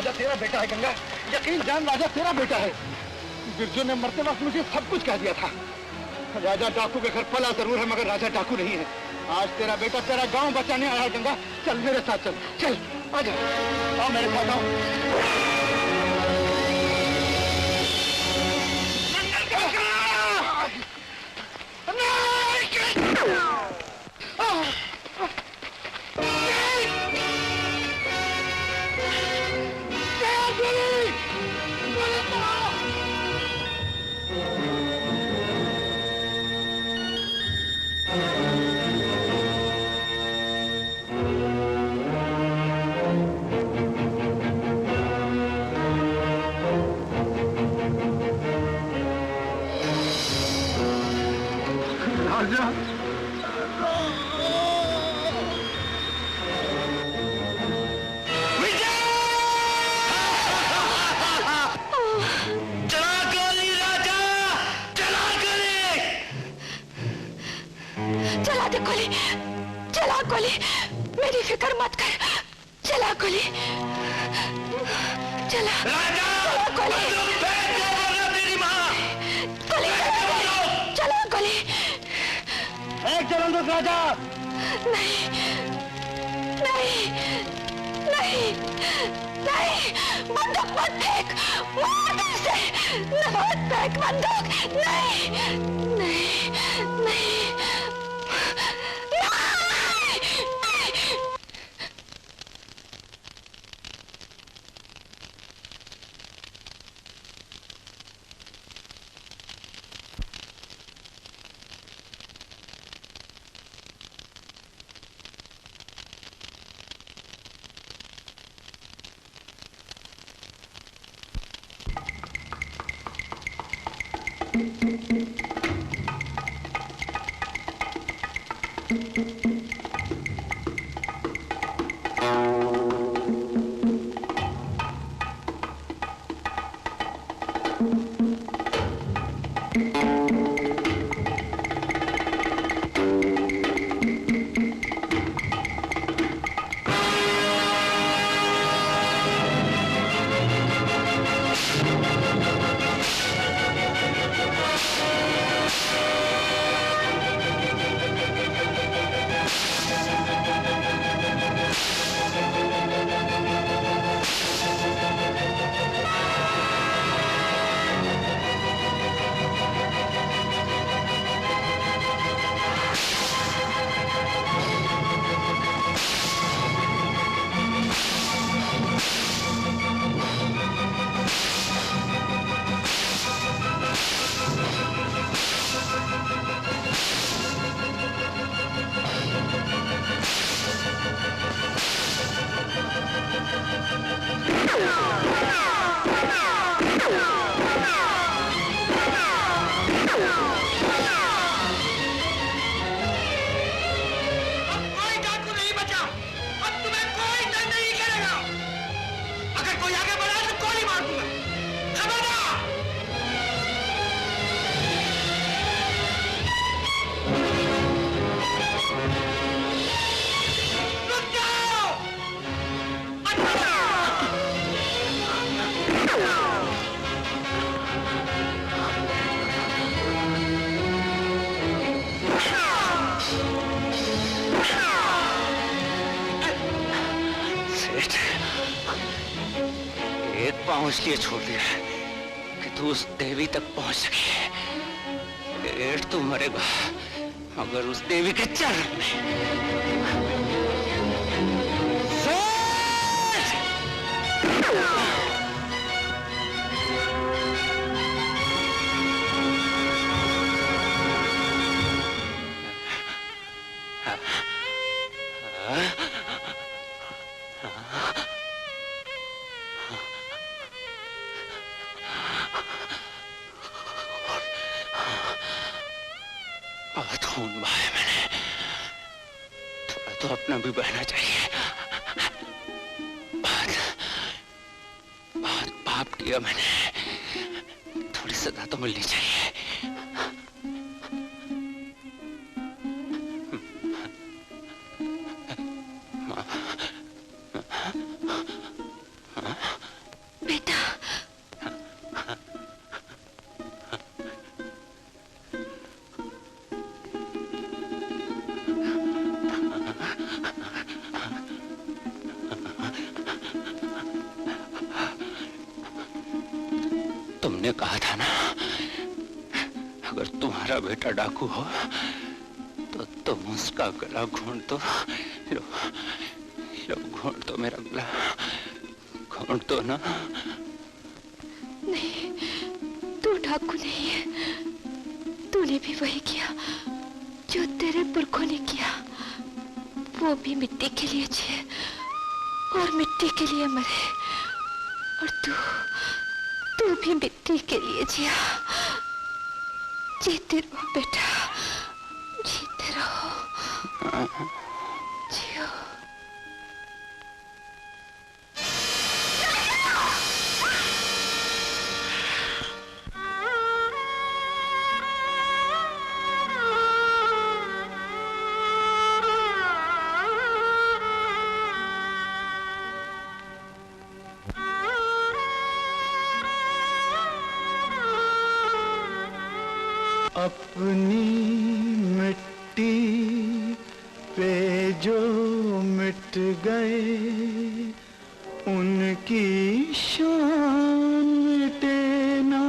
Speaker 16: राजा तेरा बेटा है गंगा, यकीन जान राजा तेरा बेटा है। बिरजू ने मरते वक्त मुझे सब कुछ कह दिया था। राजा डाकू के घर पला जरूर है मगर राजा डाकू नहीं है। आज तेरा बेटा तेरा गांव बचाने आया है गंगा। चल मेरे साथ चल, चल आजा, आओ मेरे साथ आओ।
Speaker 8: चला दे गोली, चला गोली, मेरी फिक्र मत कर, चला गोली, चला गोली, मेरी माँ, गोली चला गोली।
Speaker 16: एक चलो तो राजा।
Speaker 8: नहीं नहीं नहीं नहीं, बंदूक मत फेंक, मार दे इसे, मत फेंक बंदूक, नहीं नहीं नहीं।
Speaker 12: इसलिए छोड़ दिया कि तू उस देवी तक पहुंच सके। पेट तू मरेगा मगर उस देवी के चरण में। बहुत खून बहाया मैंने, थोड़ा तो अपना भी बहना चाहिए। बहुत पाप किया मैंने, थोड़ी सजा तो मिलनी चाहिए। तुमने कहा था ना, अगर तुम्हारा बेटा डाकू हो तो तुम उसका गला घोंट दो। लो, घोंट दो मेरा गला, घोंट दो ना।
Speaker 8: नहीं, तू डाकू नहीं है। तूने भी वही किया जो तेरे पुरखों ने किया। वो भी मिट्टी के लिए जिए और मिट्टी के लिए मरे, और तू भी मिट्टी के लिए जिया। जीते रहो बेटा, जीते रहो, जियो।
Speaker 18: अपनी मिट्टी पे जो मिट गए उनकी शान मिटे ना।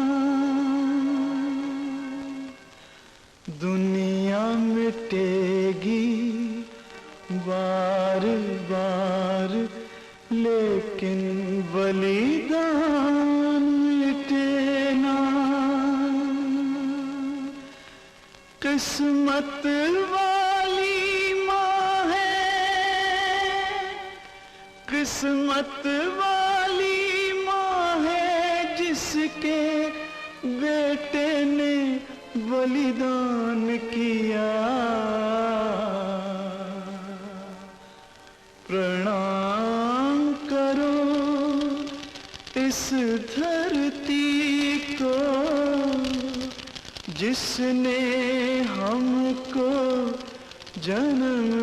Speaker 18: दुनिया मिटेगी बार बार, लेकिन बलिदान मिटे ना। किस्मत वाली माँ है, किस्मत वाली माँ है, जिसके बेटे ने बलिदान किया। प्रणाम करो इस धरती को, जिसने हमको जन्म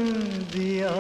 Speaker 18: दिया।